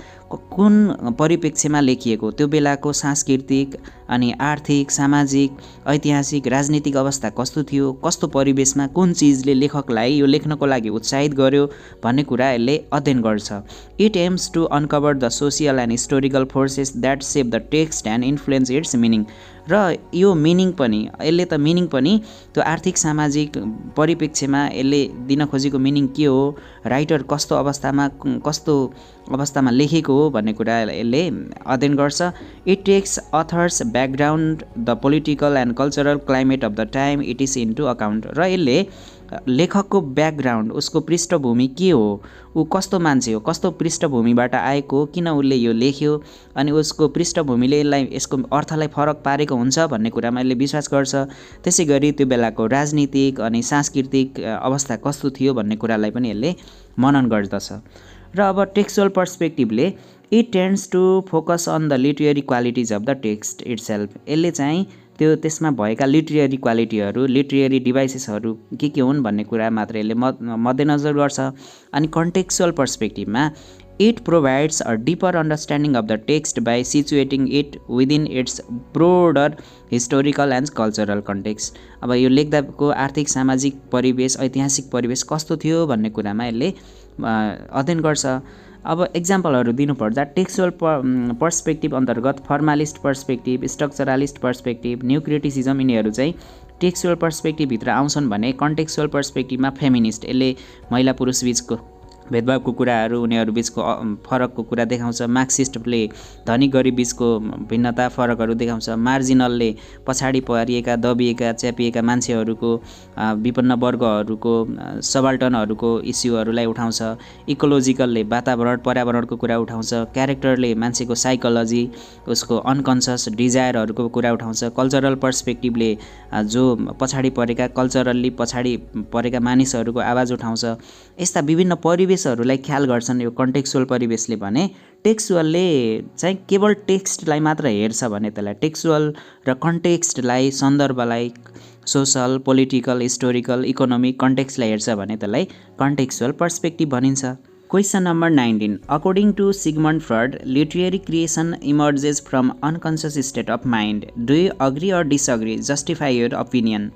कुन परिप्रेक्ष्यमा लेखिएको, त्यो बेलाको सांस्कृतिक अनि आर्थिक, सामाजिक, ऐतिहासिक, राजनीतिक अवस्था कस्तो थियो, कस्तो परिवेशमा कुन चिजले लेखकलाई यो लेख्नको लागि उत्साहित गर्यो भन्ने कुरा यसले अध्ययन गर्छ। It aims to uncover the social and historical forces that shape the text and influence its meaning. र यो मिनिङ पनि, यसले त मिनिङ पनि त्यो आर्थिक सामाजिक परिप्रेक्ष्यमा यसले दिन खोजेको मिनिङ के हो, राइटर कस्तो अवस्थामा लेखेको हो भन्ने कुरा यसले अध्ययन गर्छ। It takes author's background, the political and cultural climate of the time it is into account. र यसले लेखकको ब्याकग्राउन्ड, उसको पृष्ठभूमि के हो, ऊ कस्तो मान्छे हो, कस्तो पृष्ठभूमिबाट आएको, किन उसले यो लेख्यो, अनि उसको पृष्ठभूमिले यसको अर्थलाई फरक पारेको हुन्छ भन्ने कुरामा यसले विश्वास गर्छ। त्यसै गरी त्यो बेलाको राजनीतिक अनि सांस्कृतिक अवस्था कस्तो थियो भन्ने कुरालाई पनि यसले मनन गर्दछ। र अब टेक्स्चुअल पर्सपेक्टिभले it tends to focus on the literary qualities of the text itself. यसले चाहिँ त्यो त्यसमा भएका लिटरेरी क्वालिटीहरू, लिटरेरी डिभाइसेसहरू के हुन् भन्ने कुरा मात्र यसले मध्यनजर गर्छ। अनि कन्टेक्स्चुअल पर्सपेक्टिभमा it provides a deeper understanding of the text by situating it within its broader historical and cultural context. अब यो लेख्दाको आर्थिक सामाजिक परिवेश, ऐतिहासिक परिवेश कस्तो थियो भन्ने कुरामा यसले अध्ययन गर्छ। अब एक्जाम्पलहरू दिनुपर्दा टेक्स्चुअल पर्सपेक्टिभ अन्तर्गत formalist perspective, structuralist perspective, new criticism, यिनीहरू चाहिँ टेक्स्चुअल पर्सपेक्टिभभित्र आउँछन् भने कन्टेक्स्चुअल पर्सपेक्टिभमा फेमिनिस्ट, यसले महिला पुरुष बिचको भेदभावको कुराहरू, उनीहरू बिचको फरकको कुरा देखाउँछ। मार्क्सिस्टले धनी गरिब बिचको भिन्नता फरकहरू देखाउँछ। मार्जिनलले पछाडि परिएका, दबिएका, च्यापिएका मान्छेहरूको, विपन्न वर्गहरूको, सबाल्टनहरूको इस्युहरूलाई उठाउँछ। इकोलोजिकलले वातावरण पर्यावरणको कुरा उठाउँछ। क्यारेक्टरले मान्छेको साइकोलोजी, उसको अनकन्सियस डिजायरहरूको कुरा उठाउँछ। कल्चरल पर्सपेक्टिभले जो पछाडि परेका, कल्चरल्ली पछाडि परेका मानिसहरूको आवाज उठाउँछ। यस्ता विभिन्न परिवेशहरूलाई ख्याल गर्छन् यो कन्टेक्स्चुअल परिवेशले भने। टेक्स्चुअलले चाहिँ केवल टेक्स्टलाई मात्र हेर्छ भने त्यसलाई टेक्स्चुअल र कन्टेक्स्टलाई, सन्दर्भलाई, सोसल, पोलिटिकल, हिस्टोरिकल, इकोनोमिक कन्टेक्स्टलाई हेर्छ भने त्यसलाई कन्टेक्स्चुअल पर्सपेक्टिभ भनिन्छ। Question number 19. According to Sigmund Freud, literary creation emerges from unconscious state of mind. Do you agree or disagree? Justify your opinion.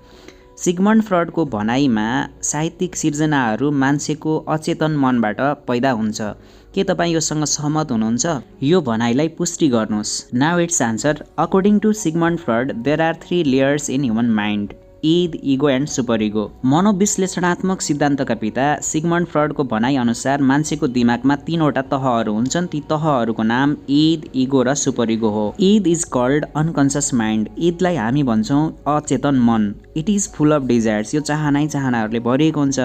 Sigmund फ्रडको भनाइमा साहित्यिक सिर्जनाहरू मान्छेको अचेतन मनबाट पैदा हुन्छ। के तपाईँ योसँग सहमत हुनुहुन्छ? यो भनाइलाई पुष्टि गर्नुहोस्। Now it's answer. According to Sigmund Freud, there are 3 layers in human mind: id, ego and super ego. मनोविश्लेषणात्मक सिद्धान्तका पिता सिगमन्ड फ्रडको भनाइअनुसार मान्छेको दिमागमा 3वटा तहहरू हुन्छन्। ती तहहरूको नाम ईद, इगो र सुपर इगो हो। Id is called unconscious mind. ईदलाई हामी भन्छौँ अचेतन मन। It is full of desires. यो चाहनाहरूले भरिएको हुन्छ।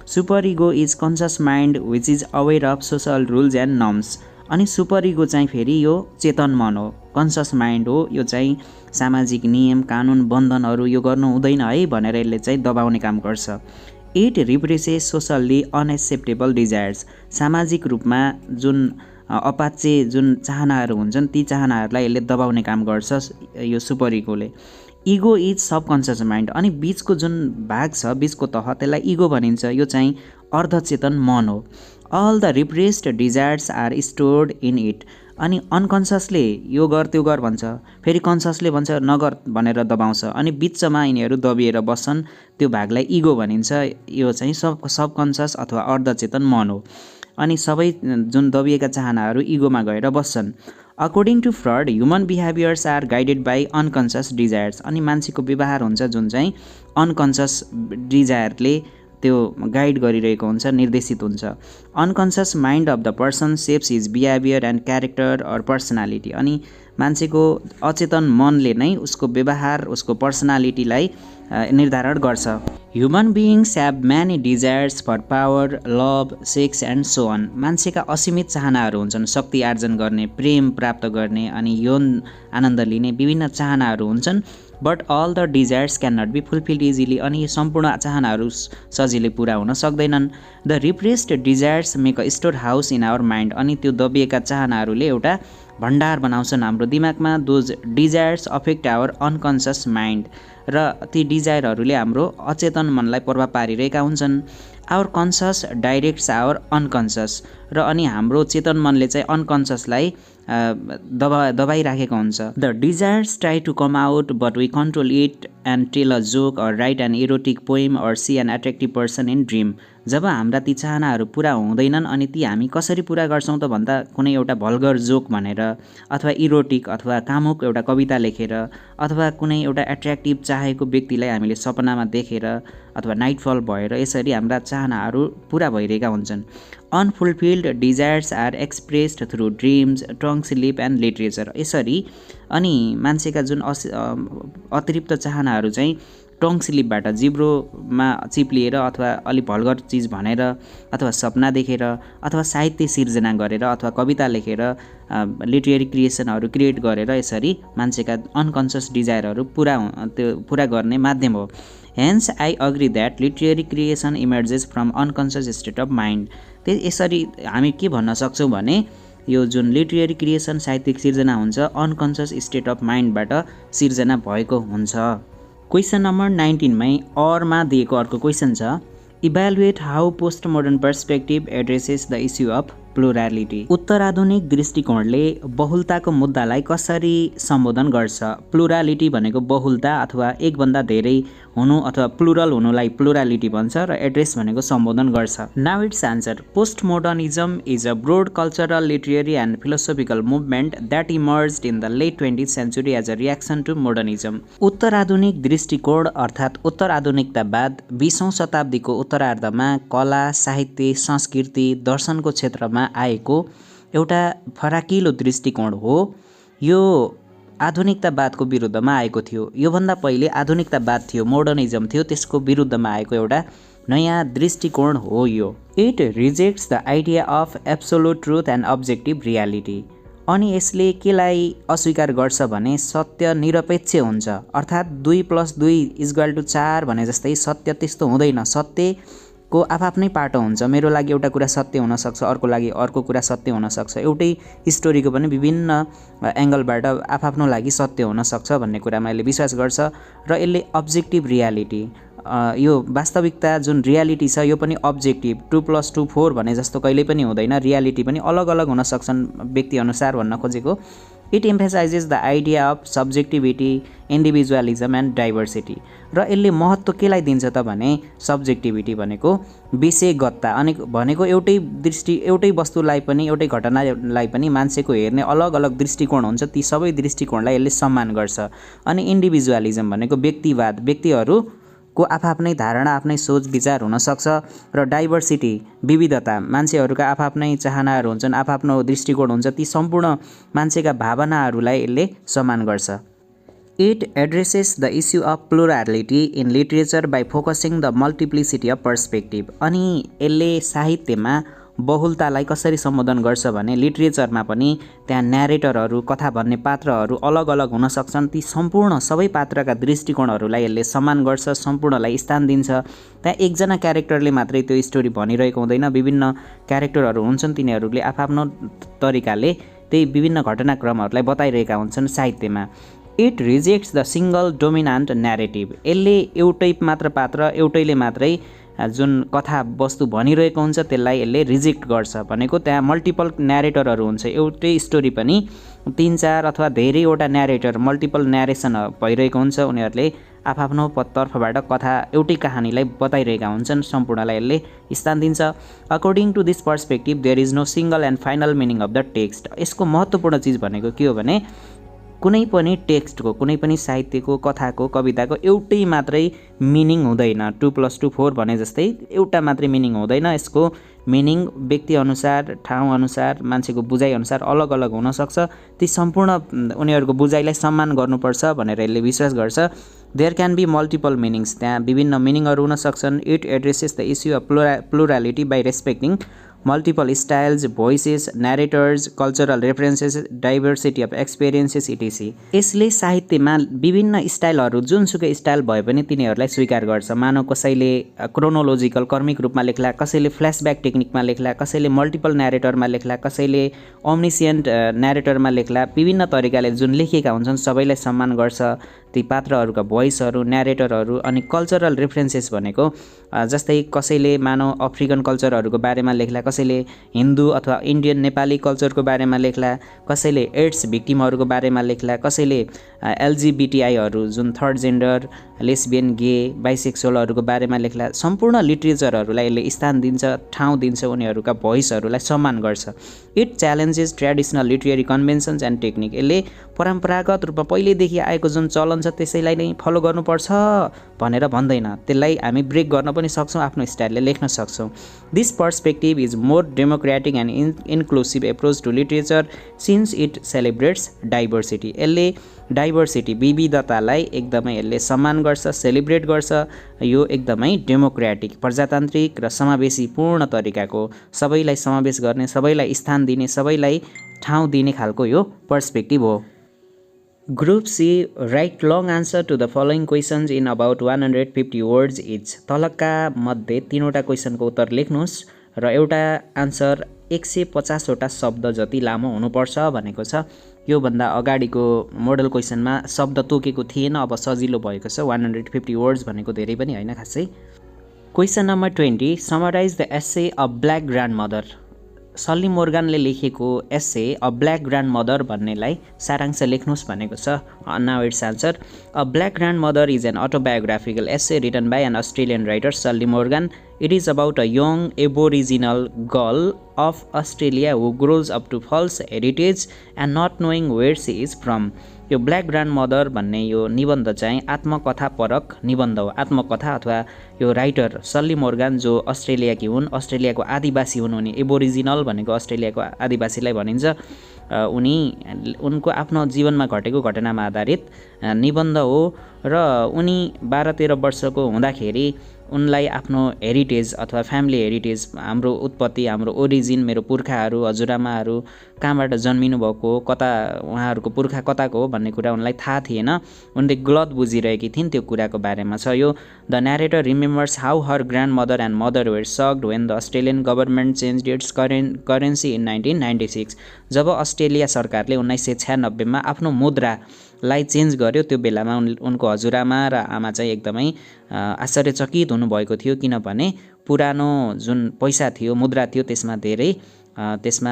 Super ego is conscious mind which is aware of social rules and norms. अनि सुपर इगो चाहिँ फेरि यो चेतन मन हो, कन्सियस माइन्ड हो। यो चाहिँ सामाजिक नियम, कानुन, बन्धनहरू यो गर्नु हुँदैन है भनेर यसले चाहिँ दबाउने काम गर्छ। It represses socially unacceptable desires. सामाजिक रूपमा जुन अपाचे जुन चाहनाहरू हुन्छन् ती चाहनाहरूलाई यसले दबाउने काम गर्छ यो सुपर इगोले। Ego is subconscious mind. अनि बिचको जुन भाग छ, बिचको तह, त्यसलाई इगो भनिन्छ। यो चाहिँ अर्धचेतन मन हो। All the repressed desires are stored in it. अनि अनकन्सियसले यो गर त्यो गर भन्छ, फेरि कन्सियसले भन्छ नगर भनेर दबाउँछ। अनि बिचमा यिनीहरू दबिएर बस्छन्, त्यो भागलाई इगो भनिन्छ। यो चाहिँ सबकन्सियस अथवा अर्धचेतन मन हो। अनि सबै जुन दबिएका चाहनाहरू इगोमा गएर बस्छन्। According to Freud, human behaviours are guided by unconscious desires. अनि मान्छेको व्यवहार हुन्छ जुन चाहिँ अनकन्सियस डिजायरले त्यो गाइड गरिरहेको हुन्छ, निर्देशित हुन्छ। Unconscious mind of the person shapes his behaviour and character or personality. अनि मान्छेको अचेतन मनले नै उसको व्यवहार उसको पर्सनालिटीलाई निर्धारण गर्छ। Human beings have many desires for power, love, sex and so on. मान्छेका असीमित चाहनाहरू हुन्छन्, शक्ति आर्जन गर्ने, प्रेम प्राप्त गर्ने अनि यौन आनन्द लिने विभिन्न चाहनाहरू हुन्छन्। But all the desires can not be fulfilled easily. अनि यो सम्पूर्ण चाहनाहरू सजिलै पुरा हुन सक्दैनन्। The repressed desires make a store house in our mind. अनि त्यो दबिएका चाहनाहरूले एउटा भण्डार बनाउँछन् हाम्रो दिमागमा। Those desires affect our unconscious mind. र ती डिजायरहरूले हाम्रो अचेतन मनलाई प्रभाव पारिरहेका हुन्छन्। Our conscious directs our unconscious. र अनि हाम्रो चेतन मनले चाहिँ अनकन्सियसलाई दबाइराखेको हुन्छ। The desires try to come out but we control it and tell a joke or write an erotic poem or see an attractive person in dream. जब हाम्रा ती चाहनाहरू पुरा हुँदैनन् अनि ती हामी कसरी पुरा गर्छौँ त भन्दा कुनै एउटा भल्गर जोक भनेर अथवा इरोटिक अथवा कामुक एउटा कविता लेखेर अथवा कुनै एउटा एट्र्याक्टिभ चाहेको व्यक्तिलाई हामीले सपनामा देखेर अथवा नाइटफल भएर यसरी हाम्रा चाहनाहरू पुरा भइरहेका हुन्छन्। Unfulfilled desires are expressed through dreams, trunk slip and literature. यसरी अनि मान्छेका जुन अतिरिक्त चाहनाहरू चाहिँ टङ स्लिपबाट जिब्रोमा चिप्लिएर अथवा अलि भल्गर चिज भनेर अथवा सपना देखेर अथवा साहित्य सिर्जना गरेर अथवा कविता लेखेर लिटरेरी क्रिएसनहरू क्रिएट गरेर यसरी मान्छेका अनकन्सियस डिजायरहरू पुरा गर्ने माध्यम हो। Hence I agree that literary creation emerges from unconscious state of mind. यसरी हामी के भन्न सक्छौँ भने यो जुन लिटरेरी क्रिएसन साहित्यिक सिर्जना हुन्छ अनकन्सियस स्टेट अफ माइन्डबाट सिर्जना भएको हुन्छ। क्वेसन नम्बर 19 मै अरमा दिएको अर्को क्वेसन छ, evaluate how post modern perspective addresses the issue of plurality. उत्तराधुनिक दृष्टिकोणले बहुलताको मुद्दालाई कसरी सम्बोधन गर्छ? प्लुरालिटी भनेको बहुलता अथवा एकभन्दा धेरै हुनु अथवा प्लुरल हुनुलाई प्लुरालिटी भन्छ र एड्रेस भनेको सम्बोधन गर्छ। Now it's answer. Post modernism is a broad cultural, literary and philosophical movement that emerged in the late 20th century as a reaction to modernism. उत्तराधुनिक दृष्टिकोण अर्थात् उत्तराधुनिकतावाद 20औं शताब्दीको उत्तरार्धमा कला, साहित्य, संस्कृति, दर्शनको क्षेत्रमा आएको एउटा फराकिलो दृष्टिकोण हो। यो आधुनिकतावादको विरुद्धमा आएको थियो। योभन्दा पहिले आधुनिकतावाद थियो, मोडर्निजम थियो, त्यसको विरुद्धमा आएको एउटा नयाँ दृष्टिकोण हो यो। It rejects the idea of absolute truth and objective reality. अनि यसले केलाई अस्वीकार गर्छ भने सत्य निरपेक्ष हुन्छ, अर्थात् 2+2=4 भने जस्तै सत्य त्यस्तो हुँदैन। सत्यको आफ्नै पाटो हुन्छ। मेरो लागि एउटा कुरा सत्य हुनसक्छ, अर्को लागि अर्को कुरा सत्य हुनसक्छ। एउटै स्टोरीको पनि विभिन्न एङ्गलबाट आफ्नो लागि सत्य हुनसक्छ भन्ने कुरामा यसले विश्वास गर्छ। र यसले अब्जेक्टिभ रियालिटी, यो वास्तविकता जुन रियालिटी छ यो पनि अब्जेक्टिभ, 2+2 4 भने जस्तो कहिल्यै पनि हुँदैन। रियालिटी पनि अलग अलग हुन सक्छन् व्यक्ति अनुसार भन्न खोजेको। It emphasises the idea of subjectivity, individualism and diversity. र यसले महत्त्व केलाई दिन्छ त भने सब्जेक्टिभिटी भनेको विषयगतता, अनि भनेको एउटै वस्तुलाई पनि एउटै घटनालाई पनि मान्छेको हेर्ने अलग अलग दृष्टिकोण हुन्छ, ती सबै दृष्टिकोणलाई यसले सम्मान गर्छ। अनि इन्डिभिजुअलिजम भनेको व्यक्तिवाद, व्यक्तिहरूको आफ्नै धारणा, आफ्नै सोच विचार हुनसक्छ। र डाइभर्सिटी विविधता, मान्छेहरूका आफ्नै चाहनाहरू हुन्छन्, आफ्नो दृष्टिकोण हुन्छ, ती सम्पूर्ण मान्छेका भावनाहरूलाई यसले सम्मान गर्छ। It addresses the issue of plurality in literature by focusing the multiplicity of perspective. अनि यसले साहित्यमा बहुलतालाई कसरी सम्बोधन गर्छ भने लिटरेचरमा पनि त्यहाँ न्यारेटरहरू, कथा भन्ने पात्रहरू अलग अलग हुन सक्छन्, ती सम्पूर्ण सबै पात्रका दृष्टिकोणहरूलाई यसले सम्मान गर्छ, सम्पूर्णलाई स्थान दिन्छ। त्यहाँ एकजना क्यारेक्टरले मात्रै त्यो स्टोरी भनिरहेको हुँदैन, विभिन्न क्यारेक्टरहरू हुन्छन्, तिनीहरूले आफ्नो तरिकाले त्यही विभिन्न घटनाक्रमहरूलाई बताइरहेका हुन्छन् साहित्यमा। It rejects the single dominant narrative. यसले एउटै मात्र पात्र, एउटैले मात्रै जुन कथा वस्तु भनिरहेको हुन्छ त्यसलाई यसले रिजेक्ट गर्छ। भनेको त्यहाँ मल्टिपल न्यारेटरहरू हुन्छ, एउटै स्टोरी पनि 3-4 अथवा धेरैवटा न्यारेटर, मल्टिपल न्यारेसन भइरहेको हुन्छ, उनीहरूले आफ्नो तर्फबाट कथा एउटै कहानीलाई बताइरहेका हुन्छन्, सम्पूर्णलाई यसले स्थान दिन्छ। According to this perspective there is no single and final meaning of the text. यसको महत्त्वपूर्ण चिज भनेको के हो भने कुनै पनि टेक्स्टको कुनै पनि साहित्यको कथाको कविताको एउटै मात्रै मिनिङ हुँदैन 2 + 2 4 भने जस्तै एउटा मात्रै मिनिङ हुँदैन यसको मिनिङ व्यक्ति अनुसार ठाउँ अनुसार मान्छेको बुझाइ अनुसार अलग अलग हुन सक्छ ती सम्पूर्ण उनीहरूको बुझाइलाई सम्मान गर्नुपर्छ भनेर यसले विश्वास गर्छ there can be multiple meanings त्यहाँ विभिन्न मिनिङहरू हुन सक्छन् it addresses the issue of plurality by respecting multiple styles, voices, narrators, cultural references, diversity of experiences, etc. यसले साहित्यमा विभिन्न स्टाइलहरू जुनसुकै स्टाइल भए पनि तिनीहरूलाई स्वीकार गर्छ मानव कसैले क्रोनोलोजिकल कर्मिक रूपमा लेख्ला कसैले फ्ल्यासब्याक टेक्निकमा लेख्ला कसैले मल्टिपल न्यारेटरमा लेख्ला कसैले ओम्निसियन्ट न्यारेटरमा लेख्ला विभिन्न तरिकाले जुन लेखिएका हुन्छन् सबैलाई सम्मान गर्छ ती पात्रहरूका भोइसहरू न्यारेटरहरू अनि कल्चरल रेफरेन्सेस भनेको जस्तै कसैले मानव अफ्रिकन कल्चरहरूको बारेमा लेख्ला कसैले हिन्दू अथवा इन्डियन नेपाली कल्चरको बारेमा लेख्ला कसैले एड्स भिक्टिमहरूको बारेमा लेख्ला कसैले एलजीबीटीआईहरू जुन थर्ड जेन्डर लेस्बियन गे बाइसेक्सुअलहरूको बारेमा लेख्ला सम्पूर्ण लिटरेचरहरूलाई यसले स्थान दिन्छ ठाउँ दिन्छ उनीहरूका भोइसहरूलाई सम्मान गर्छ it challenges traditional literary conventions and technique यसले परम्परागत रूपमा पहिलेदेखि आएको जुन चलन छ त्यसैलाई नै फलो गर्नुपर्छ भनेर भन्दैन त्यसलाई हामी ब्रेक गर्न पनि सक्छौँ आफ्नो स्टाइलले लेख्न सक्छौँ this perspective is more democratic and inclusive approach to literature since it celebrates diversity यसले डाइभर्सिटी विविधतालाई एकदमै यसले सम्मान गर्छ सेलिब्रेट गर्छ यो एकदमै डेमोक्रेटिक प्रजातान्त्रिक र समावेशीपूर्ण तरिकाको सबैलाई समावेश गर्ने सबैलाई स्थान दिने सबैलाई ठाउँ दिने खालको यो पर्सपेक्टिभ हो Group C, write long answer to the following questions in about 150 words each. तलका मध्ये 3वटा क्वेसनको उत्तर लेख्नुहोस् र एउटा आन्सर 150 वटा शब्द जति लामो हुनुपर्छ भनेको छ योभन्दा अगाडिको मोडल क्वेसनमा शब्द तोकेको थिएन अब सजिलो भएको छ 150 वर्ड्स भनेको धेरै पनि हैन खासै question number 20 summarise the essay a black grandmother Sally मोर्गानले लेखेको एसे अ ब्ल्याक ग्रान्डमदर भन्नेलाई सारांश लेख्नुहोस् भनेको छ now it's answer a black grandmother is an autobiographical essay written by an Australian writer Sally Morgan It is about a young aboriginal girl of Australia who grows up to false heritage and not knowing where she is from. यो black ग्रान्डमदर भन्ने यो निबन्ध चाहिँ आत्मकथा परक निबन्ध हो आत्मकथा अथवा यो राइटर सल्ली मोर्गान जो अस्ट्रेलियाकी हुन् अस्ट्रेलियाको आदिवासी हुन् उनी एबोरिजिनल भनेको अस्ट्रेलियाको आदिवासीलाई भनिन्छ उनी उनको आफ्नो जीवनमा घटेको घटनामा आधारित निबन्ध हो र उनी 12-13 वर्षको हुँदाखेरि उनलाई आफ्नो हेरिटेज अथवा फ्यामिली हेरिटेज हाम्रो उत्पत्ति हाम्रो ओरिजिन मेरो पुर्खाहरू हजुरआमाहरू कहाँबाट जन्मिनु भएको कता उहाँहरूको पुर्खा कताको हो भन्ने कुरा उनलाई थाहा थिएन उनले गलत बुझिरहेकी थिइन् त्यो कुराको बारेमा छ यो the narrator remembers how her grandmother and mother were shocked when the Australian government changed its currency in 1996 जब अस्ट्रेलिया सरकारले 1996 मा आफ्नो मुद्रालाई चेन्ज गर्यो त्यो बेलामा उनको हजुरआमा र आमा चाहिँ एकदमै आश्चर्यचकित हुनुभएको थियो किनभने पुरानो जुन पैसा थियो मुद्रा थियो त्यसमा धेरै त्यसमा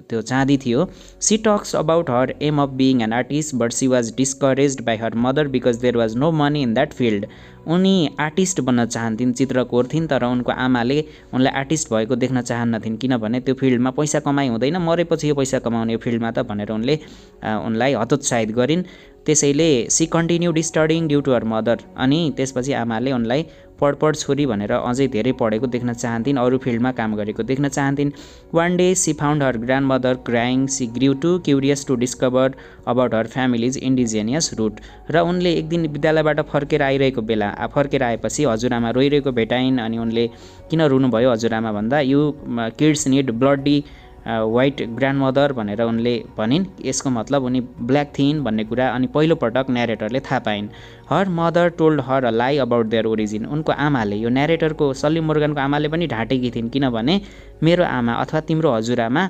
त्यो चाँदी थियो she talks about her aim of being an artist but she was discouraged by her mother because there was no money in that field उनी आर्टिस्ट बन्न चाहन्थिन् चित्र कोर्थिन् तर उनको आमाले उनलाई आर्टिस्ट भएको देख्न चाहन्नथिन् किनभने त्यो फिल्डमा पैसा कमाइ हुँदैन मरेपछि यो पैसा कमाउने यो फिल्डमा त भनेर उनले उनलाई हतोत्साहित गरिन् त्यसैले she continued studying due to her mother अनि त्यसपछि आमाले उनलाई पढ छोरी भनेर अझै धेरै पढेको देख्न चाहन्थिन् अरू फिल्डमा काम गरेको देख्न चाहन्थिन् one day she found her grandmother crying she grew too curious to discover about her family's indigenous root र उनले एक दिन विद्यालयबाट फर्केर आइरहेको बेला फर्केर आएपछि हजुरआमा रोइरहेको भेटाइन् अनि उनले किन रुनुभयो हजुरआमा भन्दा you kids need bloody white grandmother भनेर उनले भनिन् यसको मतलब उनी ब्ल्याक थिइन् भन्ने कुरा अनि पहिलो पटक न्यारेटरले थाहा पाइन् her mother told her a lie about their origin उनको आमाले यो न्यारेटरको सल्ली मोर्गानको आमाले पनि ढाँटेकी थिइन् किनभने मेरो आमा अथवा तिम्रो हजुरआमा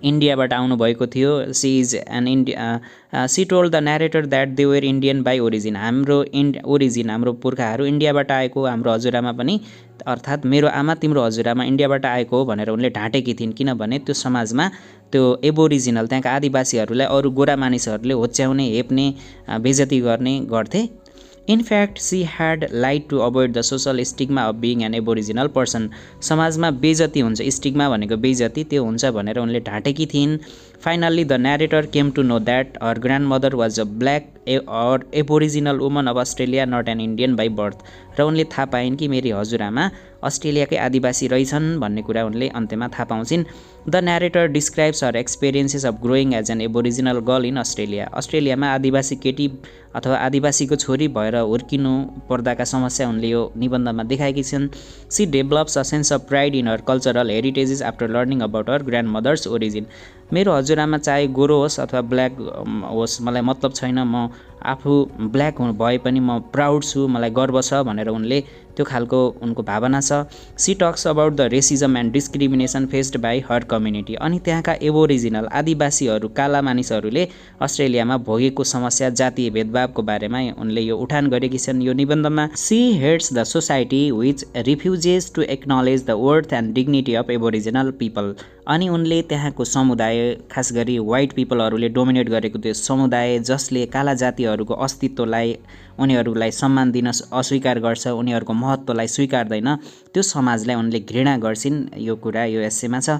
इन्डियाबाट आउनुभएको थियो she is an she told the narrator that they were Indian by origin हाम्रो ओरिजिन हाम्रो पुर्खाहरू इन्डियाबाट आएको हाम्रो हजुरआमा पनि अर्थात् मेरो आमा तिम्रो हजुरआमा इन्डियाबाट आएको हो भनेर उनले ढाँटेकी थिइन् किनभने त्यो समाजमा त्यो एबोरिजिनल त्यहाँका आदिवासीहरूलाई अरू गोरा मानिसहरूले होच्याउने हेप्ने बेइज्जती गर्ने गर्थे In fact, she had lied to avoid the social stigma of being an aboriginal person. समाजमा बेइज्जती हुन्छ स्टिग्मा भनेको बेइज्जती त्यो हुन्छ भनेर उनले ढाँटेकी थिइन् Finally, the narrator came to know that her grandmother was a black or aboriginal woman of Australia, not an Indian by birth. र उनले थाहा पाइन् कि मेरी हजुरआमा अस्ट्रेलियाकै आदिवासी रहेछन् भन्ने कुरा उनले अन्त्यमा थाहा पाउँछिन्। The narrator describes her experiences of growing as an aboriginal girl in Australia. अस्ट्रेलियामा आदिवासी केटी अथवा आदिवासीको छोरी भएर हुर्किनु पर्दाका समस्या उनले यो निबन्धमा देखाएकी छन्। She develops a sense of pride in her cultural heritages after learning about her grandmother's origin. मेरो हजुरआमा चाहे गोरो होस् अथवा ब्ल्याक होस् मलाई मतलब छैन, म आफू ब्ल्याक भए पनि म प्राउड छु, मलाई गर्व छ भनेर उनले त्यो खालको उनको भावना छ। She talks about the racism and discrimination faced by her community. अनि त्यहाँका एबोरिजिनल आदिवासीहरू काला मानिसहरूले अस्ट्रेलियामा भोगेको समस्या जातीय भेदभावको बारेमा उनले यो उठान गरेकी छन् यो निबन्धमा। She hates the society which refuses to acknowledge the worth and dignity of aboriginal people. अनि उनले त्यहाँको समुदाय खास गरी व्हाइट पिपलहरूले डोमिनेट गरेको त्यो समुदाय जसले काला जातिहरूको अस्तित्वलाई उनीहरूलाई सम्मान दिन अस्वीकार गर्छ, उनीहरूको महत्त्वलाई स्वीकार्दैन, त्यो समाजलाई उनले घृणा गर्छिन्। यो कुरा यो एस्सेमा छ।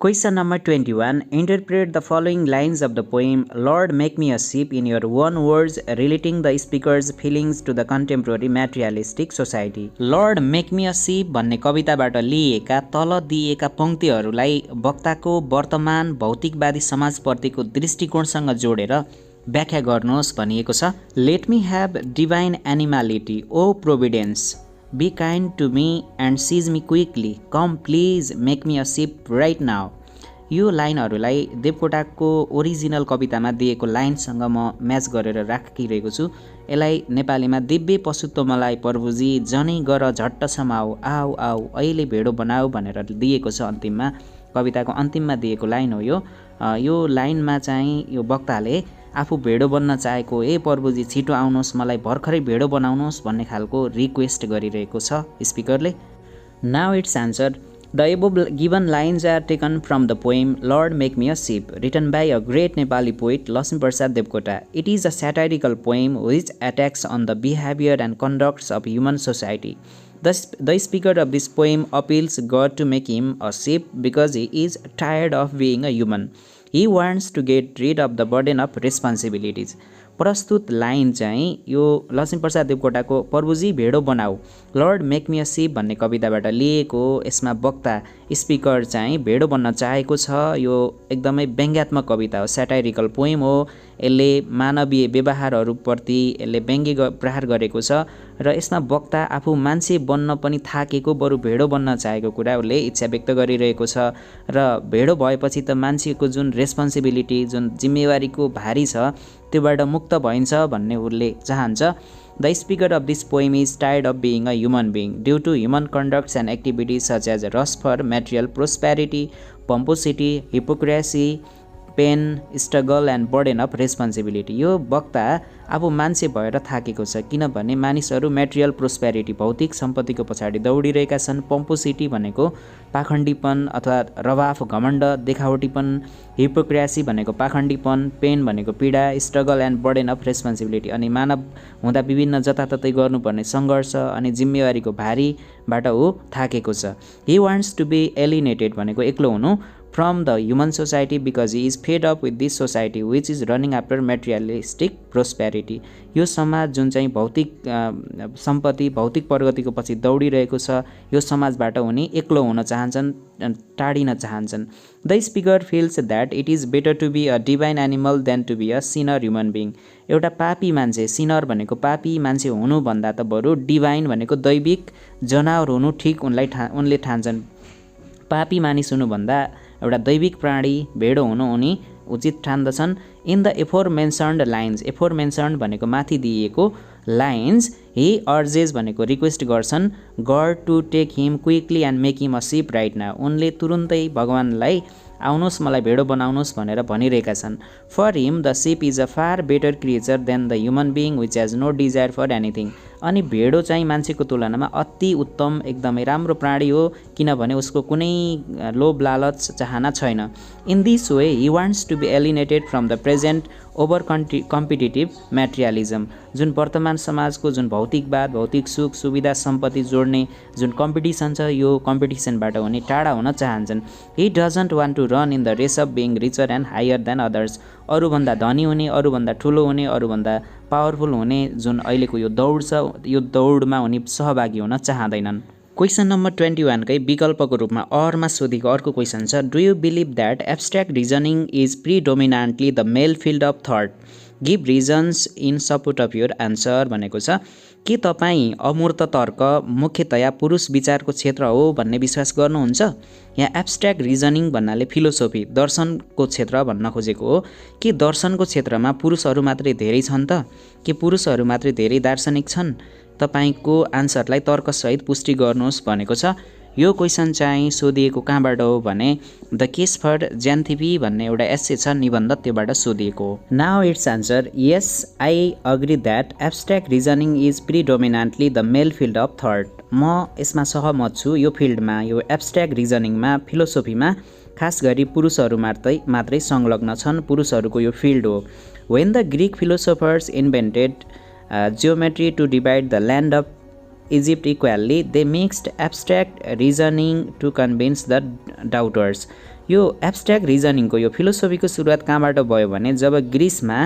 Question number 21. Interpret the following lines of the poem Lord Make Me a Sheep in your own words, relating the speaker's feelings to the contemporary materialistic society. Lord Make Me a Sheep भन्ने कविताबाट लिएका तल दिएका पंक्तिहरूलाई वक्ताको वर्तमान भौतिकवादी समाजप्रतिको दृष्टिकोणसँग जोडेर व्याख्या गर्नुहोस् भनिएको छ। Let me have divine animality, O providence. Be kind to me and seize me quickly. Come please make me a sheep right now. यो लाइनहरूलाई देवकोटाको ओरिजिनल कवितामा दिएको लाइनसँग म म्याच गरेर राखिरहेको छु। यसलाई नेपालीमा दिव्य पशुत्व मलाई प्रभुजी जनै गर झट्ट समाऊ, आऊ आऊ अहिले भेडो बनाऊ भनेर दिएको छ। अन्तिममा कविताको अन्तिममा दिएको लाइन हो यो लाइनमा चाहिँ यो वक्ताले आफू भेडो बन्न चाहेको, ए प्रभुजी छिटो आउनुहोस् मलाई भर्खरै भेडो बनाउनुहोस् भन्ने खालको रिक्वेस्ट गरिरहेको छ स्पिकरले। Now it's answer. The above given lines are taken from the poem Lord Make Me a Sheep, written by a great Nepali poet Lakshmiprasad Devkota. It is a satirical poem which attacks on the behavior and conducts of human society. The speaker of this poem appeals God to make him a sheep because he is tired of being a human. He wants to get rid of the burden of responsibilities. प्रस्तुत line चाहिँ यो लक्ष्मीप्रसाद देवकोटाको प्रभुजी भेडो बनाऊ lord make me a ship भन्ने कविताबाट लिएको। यसमा वक्ता speaker चाहिँ भेडो बन्न चाहेको छ। यो एकदमै व्यङ्ग्यात्मक कविता हो, स्याटाइरिकल पोएम हो। यसले मानवीय व्यवहारहरूप्रति यसले व्यङ्ग्य प्रहार गरेको छ र यसमा वक्ता आफू मान्छे बन्न पनि थाकेको, बरु भेडो बन्न चाहेको कुरा उसले इच्छा व्यक्त गरिरहेको छ। र भेडो भएपछि त मान्छेको जुन रेस्पोन्सिबिलिटी, जुन जिम्मेवारीको भारी छ त्योबाट मुक्त भइन्छ भन्ने उसले चाहन्छ। The speaker of this poem is tired of being a human being due to human conducts and activities such as rush for material prosperity, pomposity, hypocrisy, pain, struggle and burden of responsibility. यो वक्ता अब मान्छे भएर थाकेको छ किनभने मानिसहरू material prosperity भौतिक सम्पत्तिको पछाडि दौडिरहेका छन्। पम्पोसिटी भनेको पाखण्डीपन अथवा रवाफ, घमण्ड, देखावटीपन, हिपोक्रेसी भनेको पाखण्डीपन, पेन भनेको पीडा, struggle and burden of responsibility अनि मानव हुँदा विभिन्न जताततै गर्नुपर्ने सङ्घर्ष अनि जिम्मेवारीको भारीबाट ऊ थाकेको छ। ही वान्ट्स टु बी एलिनेटेड भनेको एक्लो हुनु from the human society because he is fed up with this society which is running after materialistic prosperity. यो समाज जुन चाहिँ भौतिक सम्पत्ति, भौतिक प्रगतिको पछि दौडिरहेको छ, यो समाजबाट उनी एक्लो हुन चाहन्छन्, टाढिन चाहन्छन्। The speaker feels that it is better to be a divine animal than to be a sinner human being. एउटा पापी मान्छे, सिनर भनेको पापी मान्छे हुनुभन्दा त बरु डिभाइन भनेको दैविक जनावर हुनु ठिक उनले ठान्छन्। पापी मानिस हुनुभन्दा एउटा दैविक प्राणी भेडो हुनु उनी उचित ठान्दछन्। In the afore mentioned lines, afore mentioned भनेको माथि दिइएको लाइन्स, ही अर्जेस भनेको रिक्वेस्ट गर्छन् God to take him quickly and make him a sheep right now. उनले तुरुन्तै भगवानलाई आउनुहोस् मलाई भेडो बनाउनुहोस् भनेर भनिरहेका छन्। For him the sheep is a far better creature than the human being which has no desire for anything. अनि भेडो चाहिँ मान्छेको तुलनामा अति उत्तम एकदमै राम्रो प्राणी हो किनभने उसको कुनै लोभ लालच चाहना छैन। In this way he wants to be alienated from the present over competitive materialism. जुन वर्तमान समाजको जुन भौतिकवाद, भौतिक सुख सुविधा सम्पत्ति जोड्ने जुन कम्पिटिसन छ यो कम्पिटिसनबाट उनी टाढा हुन चाहन्छन्। He doesn't want to run in the race of being richer and higher than others. अरूभन्दा धनी हुने, अरूभन्दा ठुलो हुने, अरूभन्दा पावरफुल हुने जुन अहिलेको यो दौड छ यो दौडमा उनी सहभागी हुन चाहँदैनन्। क्वेसन नम्बर 21 कै विकल्पको रूपमा अरमा सोधेको अर्को क्वेसन छ, do you believe that abstract reasoning is predominantly the male field of thought, give reasons in support of your answer भनेको छ। के तपाईँ अमूर्त तर्क मुख्यतया पुरुष विचारको क्षेत्र हो भन्ने विश्वास गर्नुहुन्छ? यहाँ एब्स्ट्र्याक्ट रिजनिङ भन्नाले फिलोसोफी दर्शनको क्षेत्र भन्न खोजेको हो। के दर्शनको क्षेत्रमा पुरुषहरू मात्रै धेरै छन् त? के पुरुषहरू मात्रै धेरै दार्शनिक छन्? तपाईको आन्सरलाई तर्कसहित पुष्टि गर्नुहोस् भनेको छ। यो क्वेसन चाहिँ सोधिएको कहाँबाट हो भने द केस फर ज्यान्थिपी भन्ने एउटा एस्से छ निबन्ध, त्योबाट सोधिएको हो। Now it's answer, yes I agree that abstract reasoning is predominantly the male field of thought. म यसमा सहमत छु। यो फिल्डमा, यो एब्स्ट्र्याक्ट रिजनिङमा, फिलोसोफीमा खास गरी पुरुषहरू मात्रै संलग्न छन्, पुरुषहरूको यो फिल्ड हो। When the Greek philosophers invented geometry to divide the land of Egypt equally, they mixed abstract reasoning to convince the doubters। यो एब्स्ट्र्याक्ट रिजनिङको यो फिलोसोफीको सुरुवात कहाँबाट भयो भने जब ग्रिसमा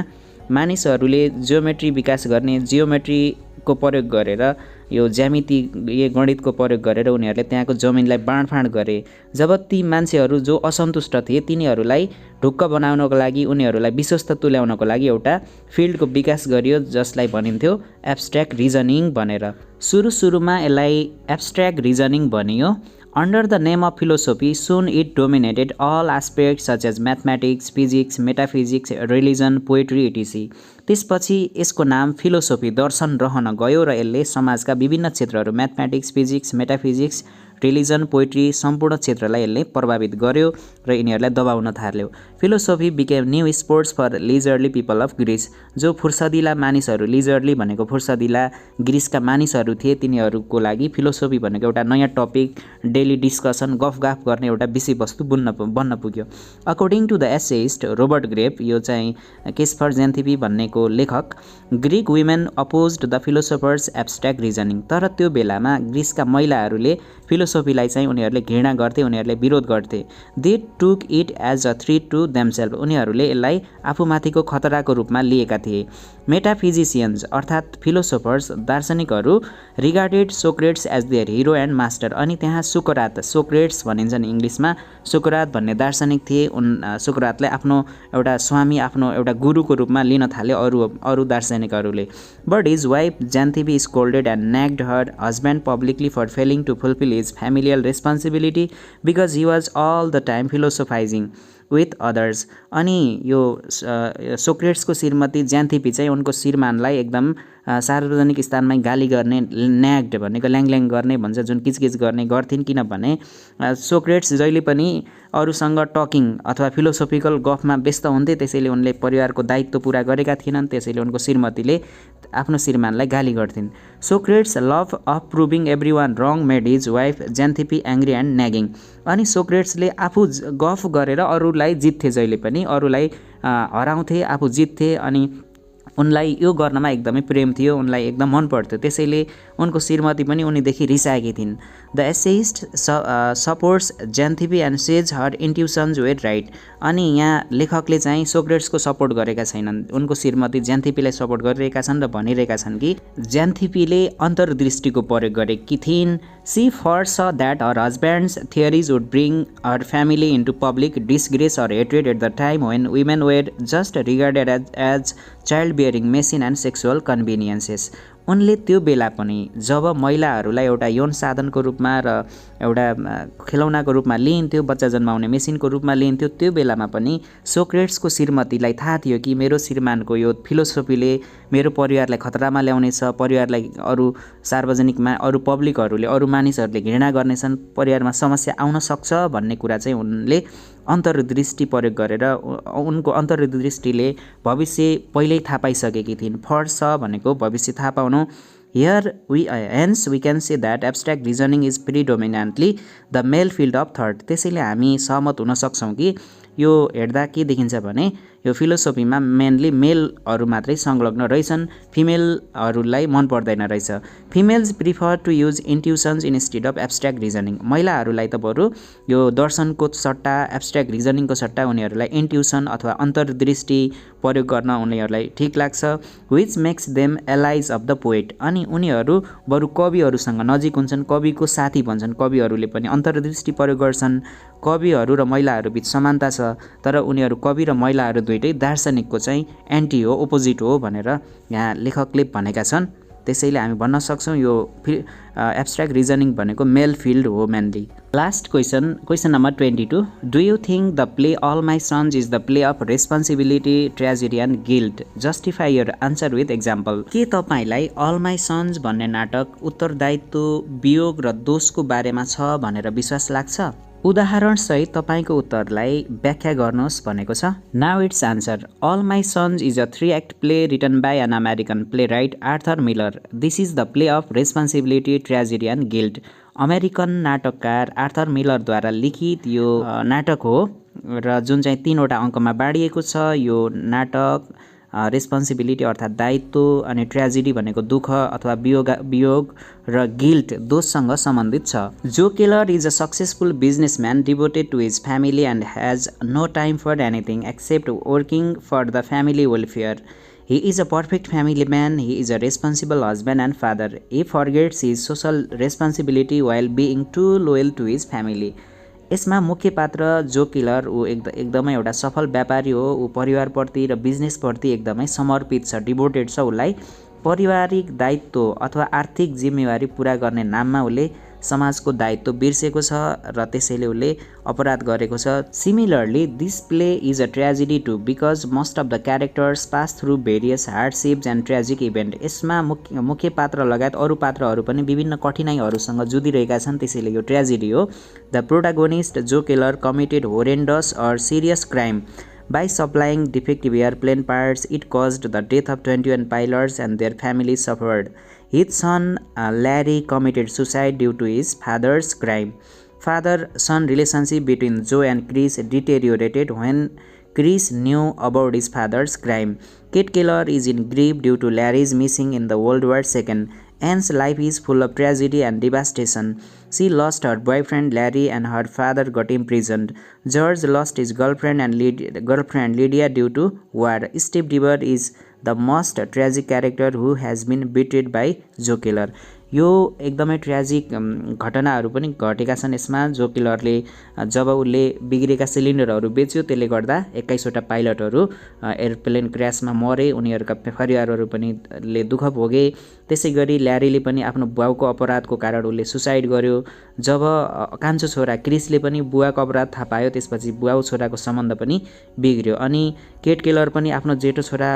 मानिसहरूले जियोमेट्री विकास गर्ने, जियोमेट्रीको प्रयोग गरेर यो ज्यामितीय गणितको प्रयोग गरेर उनीहरूले त्यहाँको जमिनलाई बाँडफाँड गरे। जब ती मान्छेहरू जो असन्तुष्ट थिए तिनीहरूलाई ढुक्क बनाउनको लागि, उनीहरूलाई विश्वस्त तुल्याउनको लागि एउटा फिल्डको विकास गरियो जसलाई भनिन्थ्यो एब्स्ट्र्याक्ट रिजनिङ भनेर। सुरुमा यसलाई एब्स्ट्र्याक्ट रिजनिङ भनियो। Under the name of philosophy, soon it dominated all aspects such as mathematics, physics, metaphysics, religion, poetry, etc. त्यसपछि यसको नाम फिलोसोफी दर्शन रहन गयो र यसले समाजका विभिन्न क्षेत्रहरू mathematics, physics, metaphysics, religion, poetry सम्पूर्ण क्षेत्रलाई यसले प्रभावित गर्यो र यिनीहरूलाई दबाउन थाल्यो। Philosophy became new sports for leisurely people of Greece. जो फुर्सदिला मानिसहरू, लिजर्ली भनेको फुर्सदिला ग्रिसका मानिसहरू थिए, तिनीहरूको लागि फिलोसोफी भनेको एउटा नयाँ टपिक, डेली डिस्कसन, गफगाफ गर्ने एउटा विषयवस्तु बन्न पुग्यो। According to the essayist Robert Graves, यो चाहिँ केस फर ज्यान्थिपी भन्नेको लेखक, Greek women opposed the philosophers' abstract reasoning. तर त्यो बेलामा ग्रिसका महिलाहरूले फिलोसोफीलाई चाहिँ उनीहरूले घृणा गर्थे, उनीहरूले विरोध गर्थे। They took it as a threat to themself. उनीहरूले यसलाई आफूमाथिको खतराको रूपमा लिएका थिए। मेटाफिजिसियन्स अर्थात् फिलोसोफर्स, दार्शनिकहरू regarded Socrates as their hero and master. अनि त्यहाँ सुकरात, सोक्रेट्स भनिन्छन् इङ्ग्लिसमा, सुकरात भन्ने दार्शनिक थिए। सुकरातलाई आफ्नो एउटा स्वामी, आफ्नो एउटा गुरुको रूपमा लिन थाले अरू दार्शनिकहरूले। But his wife Xanthippe scolded and nagged her husband publicly for failing to fulfill his familial responsibility because he was all the time philosophizing with others। अनि यो सोक्रेट्सको श्रीमती ज्यान्थिपी चाहिँ उनको श्रीमानलाई एकदम सार्वजनिक स्थानमै गाली गर्ने, न्याग्ड भनेको ल्याङल्याङ गर्ने भन्छ, जुन किचकिच गर्ने गर्थिन्। किनभने सोक्रेट्स जहिले पनि अरूसँग टकिङ अथवा फिलोसोफिकल गफमा व्यस्त हुन्थे, त्यसैले उनले परिवारको दायित्व पुरा गरेका थिएनन्। त्यसैले उनको श्रीमतीले आफ्नो श्रीमानलाई गाली गर्थिन्। Socrates love of proving every one wrong made his wife Xanthippe angry and nagging. अनि सोक्रेट्सले आफू गफ गरेर अरूलाई जित्थे, जहिले पनि अरूलाई हराउँथे, आफू जित्थे। अनि उनलाई यो गर्नमा एकदमै प्रेम थियो, उनलाई एकदम मन पर्थ्यो। त्यसैले उनको श्रीमती पनि उनीदेखि रिसाएकी थिइन्। The essayist supports Xanthippe and says her intuitions were right. अनि यहाँ लेखकले चाहिँ सोक्रेट्सको सपोर्ट गरेका छैनन्, उनको श्रीमती ज्यान्थिपीलाई सपोर्ट गरिरहेका छन् र भनिरहेका छन् कि ज्यान्थिपीले अन्तर्दृष्टिको प्रयोग गरेकी थिइन्। She fears that her husband's theories would bring her family into public disgrace or hatred at the time when women were just regarded as child bearing machine and sexual conveniences. उनले त्यो बेला पनि जब महिलाहरूलाई एउटा यौन साधनको रूपमा र एउटा खेलौनाको रूपमा लिइन्थ्यो, बच्चा जन्माउने मेसिनको रूपमा लिइन्थ्यो, त्यो बेलामा पनि सोक्रेट्सको श्रीमतीलाई थाहा थियो कि मेरो श्रीमानको यो फिलोसोफीले मेरो परिवारलाई खतरामा ल्याउनेछ, परिवारलाई अरू सार्वजनिकमा अरू पब्लिकहरूले, अरू मानिसहरूले घृणा गर्नेछन्, परिवारमा समस्या आउन सक्छ भन्ने कुरा चाहिँ उनले अन्तर्दृष्टि प्रयोग गरेर उनको अन्तर्दृष्टिले भविष्य पहिल्यै थाहा पाइसकेकी थिइन्। फर्स भनेको भविष्य थाहा पाउनु। Here hence we can say that abstract reasoning is predominantly the male field of thought. त्यसैले हामी सहमत हुन सक्छौं कि यो हेर्दा के देखिन्छ भने यो फिलोसोफीमा मेनली मेलहरु मात्रै संलग्न रहेछन्, फिमेलहरुलाई मन पर्दैन रहेछ। Females prefer to use intuitions instead of abstract reasoning. महिलाहरुलाई त बरु यो दर्शनको सट्टा एब्स्ट्र्याक्ट रिजनिङको सट्टा उनीहरुलाई इन्ट्युसन अथवा अन्तर्दृष्टि प्रयोग गर्न उनीहरुलाई ठीक लाग्छ, which makes them allies of the poet. अनि उनीहरु बरु कविहरुसँग नजिक हुन्छन्, कविको साथी भन्छन्, कविहरुले पनि अन्तर्दृष्टि प्रयोग गर्छन्। कविहरु र महिलाहरु बीच समानता छ, तर उनीहरु कवि र महिलाहरु दुईटै दार्शनिकको चाहिँ एन्टी हो, अपोजिट हो भनेर यहाँ लेखकले भनेका छन्। त्यसैले हामी भन्न सक्छौं यो एब्स्ट्र्याक्ट रिजनिङ भनेको मेल फिल्ड हो mainly. Last question number 22, do you think the play All My Sons is the play of responsibility, tragedy and guilt? Justify your answer with example. के तपाईलाई अल माई सन्स भन्ने नाटक उत्तरदायित्व, वियोग र दोषको बारेमा छ भनेर विश्वास लाग्छ? उदाहरण सहित तपाईको उत्तरलाई व्याख्या गर्नुहोस् भनेको छ। Now it's answer. All My Sons is a 3-act play written by an American playwright Arthur Miller. This is the play of responsibility, tragedy and guilt. American नाटककार आर्थर मिलरद्वारा लिखित यो नाटक हो र जुन चाहिँ 3वटा अङ्कमा बाँडिएको छ। यो नाटक रेस्पोन्सिबिलिटी अर्थात् दायित्व अनि ट्रेजेडी भनेको दुःख अथवा वियोग र गिल्ट दोषसँग सम्बन्धित छ। Joe Keller is a successful businessman devoted to his family and has no time for anything except working for the family welfare. He is a perfect family man. He is a responsible husband and father. He forgets his social responsibility while being too loyal to his family. यसमा मुख्य पात्र जो killer ऊ एकदमै एउटा सफल व्यापारी हो। ऊ परिवारप्रति र बिजनेसप्रति एकदमै समर्पित छ, डिभोटेड छ। उसलाई पारिवारिक दायित्व अथवा आर्थिक जिम्मेवारी पूरा गर्ने नाममा उसले समाजको दायित्व बिर्सेको छ र त्यसैले उसले अपराध गरेको छ। Similarly this play is a tragedy too because most of the characters pass through various hardships and tragic event. यसमा मुख्य पात्र लगायत अरू पात्रहरू पनि विभिन्न कठिनाइहरूसँग जुधिरहेका छन्, त्यसैले यो ट्रेजेडी हो। The protagonist Joe Keller committed horrendous or serious crime by supplying defective airplane parts. It caused the death of 21 pilots and their families suffered. His son Larry committed suicide due to his father's crime. Father-son relationship between Joe and Chris deteriorated when Chris knew about his father's crime. Kate Keller is in grief due to Larry's missing in the World War II. Anne's life is full of tragedy and devastation. She lost her boyfriend Larry and her father got imprisoned. George lost his girlfriend Lydia due to war. Steve Deaver is the most tragic character who has been betrayed by Joe Keller. यो एकदमै tragic घटनाहरू पनि घटेका छन् यसमा। जो किलरले जब उसले बिग्रेका सिलिन्डरहरू बेच्यो त्यसले गर्दा 21वटा पाइलटहरू एयरप्लेन क्र्यासमा मरे, उनीहरूका परिवारहरू पनि ले दुःख भोगे। त्यसैगरी ल्यारीले पनि आफ्नो बुवाको अपराधको कारण उसले सुसाइड गर्यो। जब कान्छो छोरा क्रिसले पनि बुवाको अपराध थाहा पायो त्यसपछि बुवा छोराको सम्बन्ध पनि बिग्रियो। अनि केट केलर पनि आफ्नो जेठो छोरा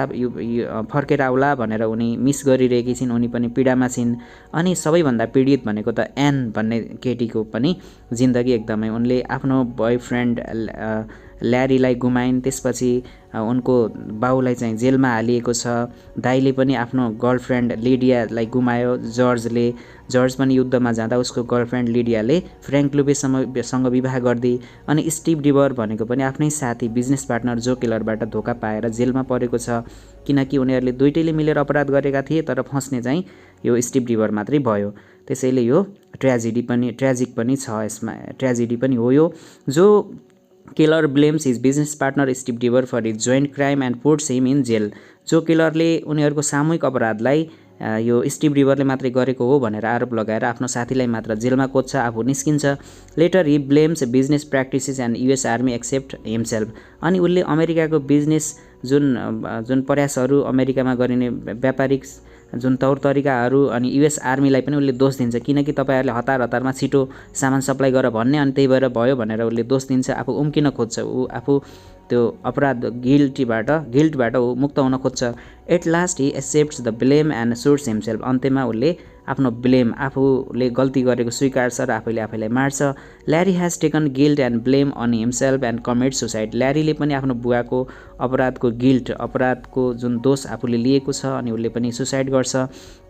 फर्केर आउला भनेर उनी मिस गरिरहेकी छिन्, उनी पनि पीडामा छिन्। अनि सबैभन्दा पीडित भनेको त एन भन्ने केटीको पनि जिन्दगी एकदमै उनले आफ्नो बॉयफ्रेन्ड ल्यारीलाई गुमाइन्। त्यसपछि उनको बाउलाई चाहिँ जेलमा हालिएको छ। दाइले पनि आफ्नो गर्लफ्रेन्ड लिडियालाई गुमायो। जर्ज पनि युद्धमा जाँदा उसको गर्लफ्रेन्ड लिडियाले फ्र्याङ्क लुबेसँग विवाह गर्दै। अनि स्टिभ डिबर भनेको पनि आफ्नै साथी बिजनेस पार्टनर जो केलरबाट धोका पाएर जेलमा परेको छ, किनकि उनीहरूले दुईटैले मिलेर अपराध गरेका थिए तर फस्ने चाहिँ यो स्टिभ डिबर मात्रै भयो। त्यसैले यो ट्रेजिक पनि छ, यसमा ट्रेजेडी पनि हो यो। जो Keller blames his business partner Steve Deaver for his joint crime and puts him in jail. जो केलरले उनीहरूको सामूहिक अपराधलाई यो स्टिभ डिबरले मात्रै गरेको हो भनेर आरोप लगाएर आफ्नो साथीलाई मात्र जेलमा कोच्छ, आफू निस्किन्छ। Later he blames business practices and US army except himself. अनि उसले अमेरिकाको बिजनेस जुन प्रयासहरू अमेरिकामा गरिने व्यापारिक जुन तौर तरिकाहरू अनि युएस आर्मीलाई पनि उसले दोष दिन्छ, किनकि तपाईहरुले हतारमा छिटो सामान सप्लाई गर भन्ने अनि त्यही भएर भयो भनेर उसले दोष दिन्छ। आफू उम्किन खोज्छ, ऊ आफू त्यो अपराध गिल्टबाट ऊ मुक्त हुन खोज्छ। At last he accepts the blame and shoots himself. अन्त्यमा उसले आफ्नो ब्लेम आफूले गल्ती गरेको स्वीकार्छ र आफैले आफैलाई मार्छ। Larry has taken guilt and blame on himself and commit suicide. ल्यारीले पनि आफ्नो बुवाको अपराधको गिल्ट अपराधको जुन दोष आफूले लिएको छ अनि उसले पनि सुसाइड गर्छ।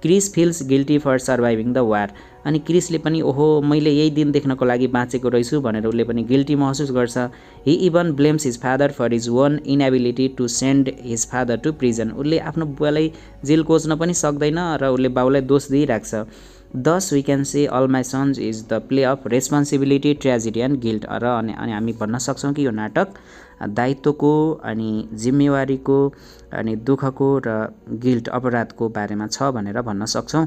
Chris feels guilty for surviving the war. अनि क्रिसले पनि ओहो मैले यही दिन देख्नको लागि बाँचेको रहेछु भनेर उसले पनि गिल्टी महसुस गर्छ। He even blames his father for his own inability to send his father to prison. उसले आफ्नो बुवालाई जेल कोच्न पनि सक्दैन र उसले बाउलाई दोष दिइराख्छ। Thus we can say all my sons is the play of responsibility, tragedy and guilt। र अनि हामी भन्न सक्छौँ कि यो नाटक दायित्वको अनि जिम्मेवारीको अनि दुःखको र गिल्ट अपराधको बारेमा छ भनेर भन्न सक्छौँ।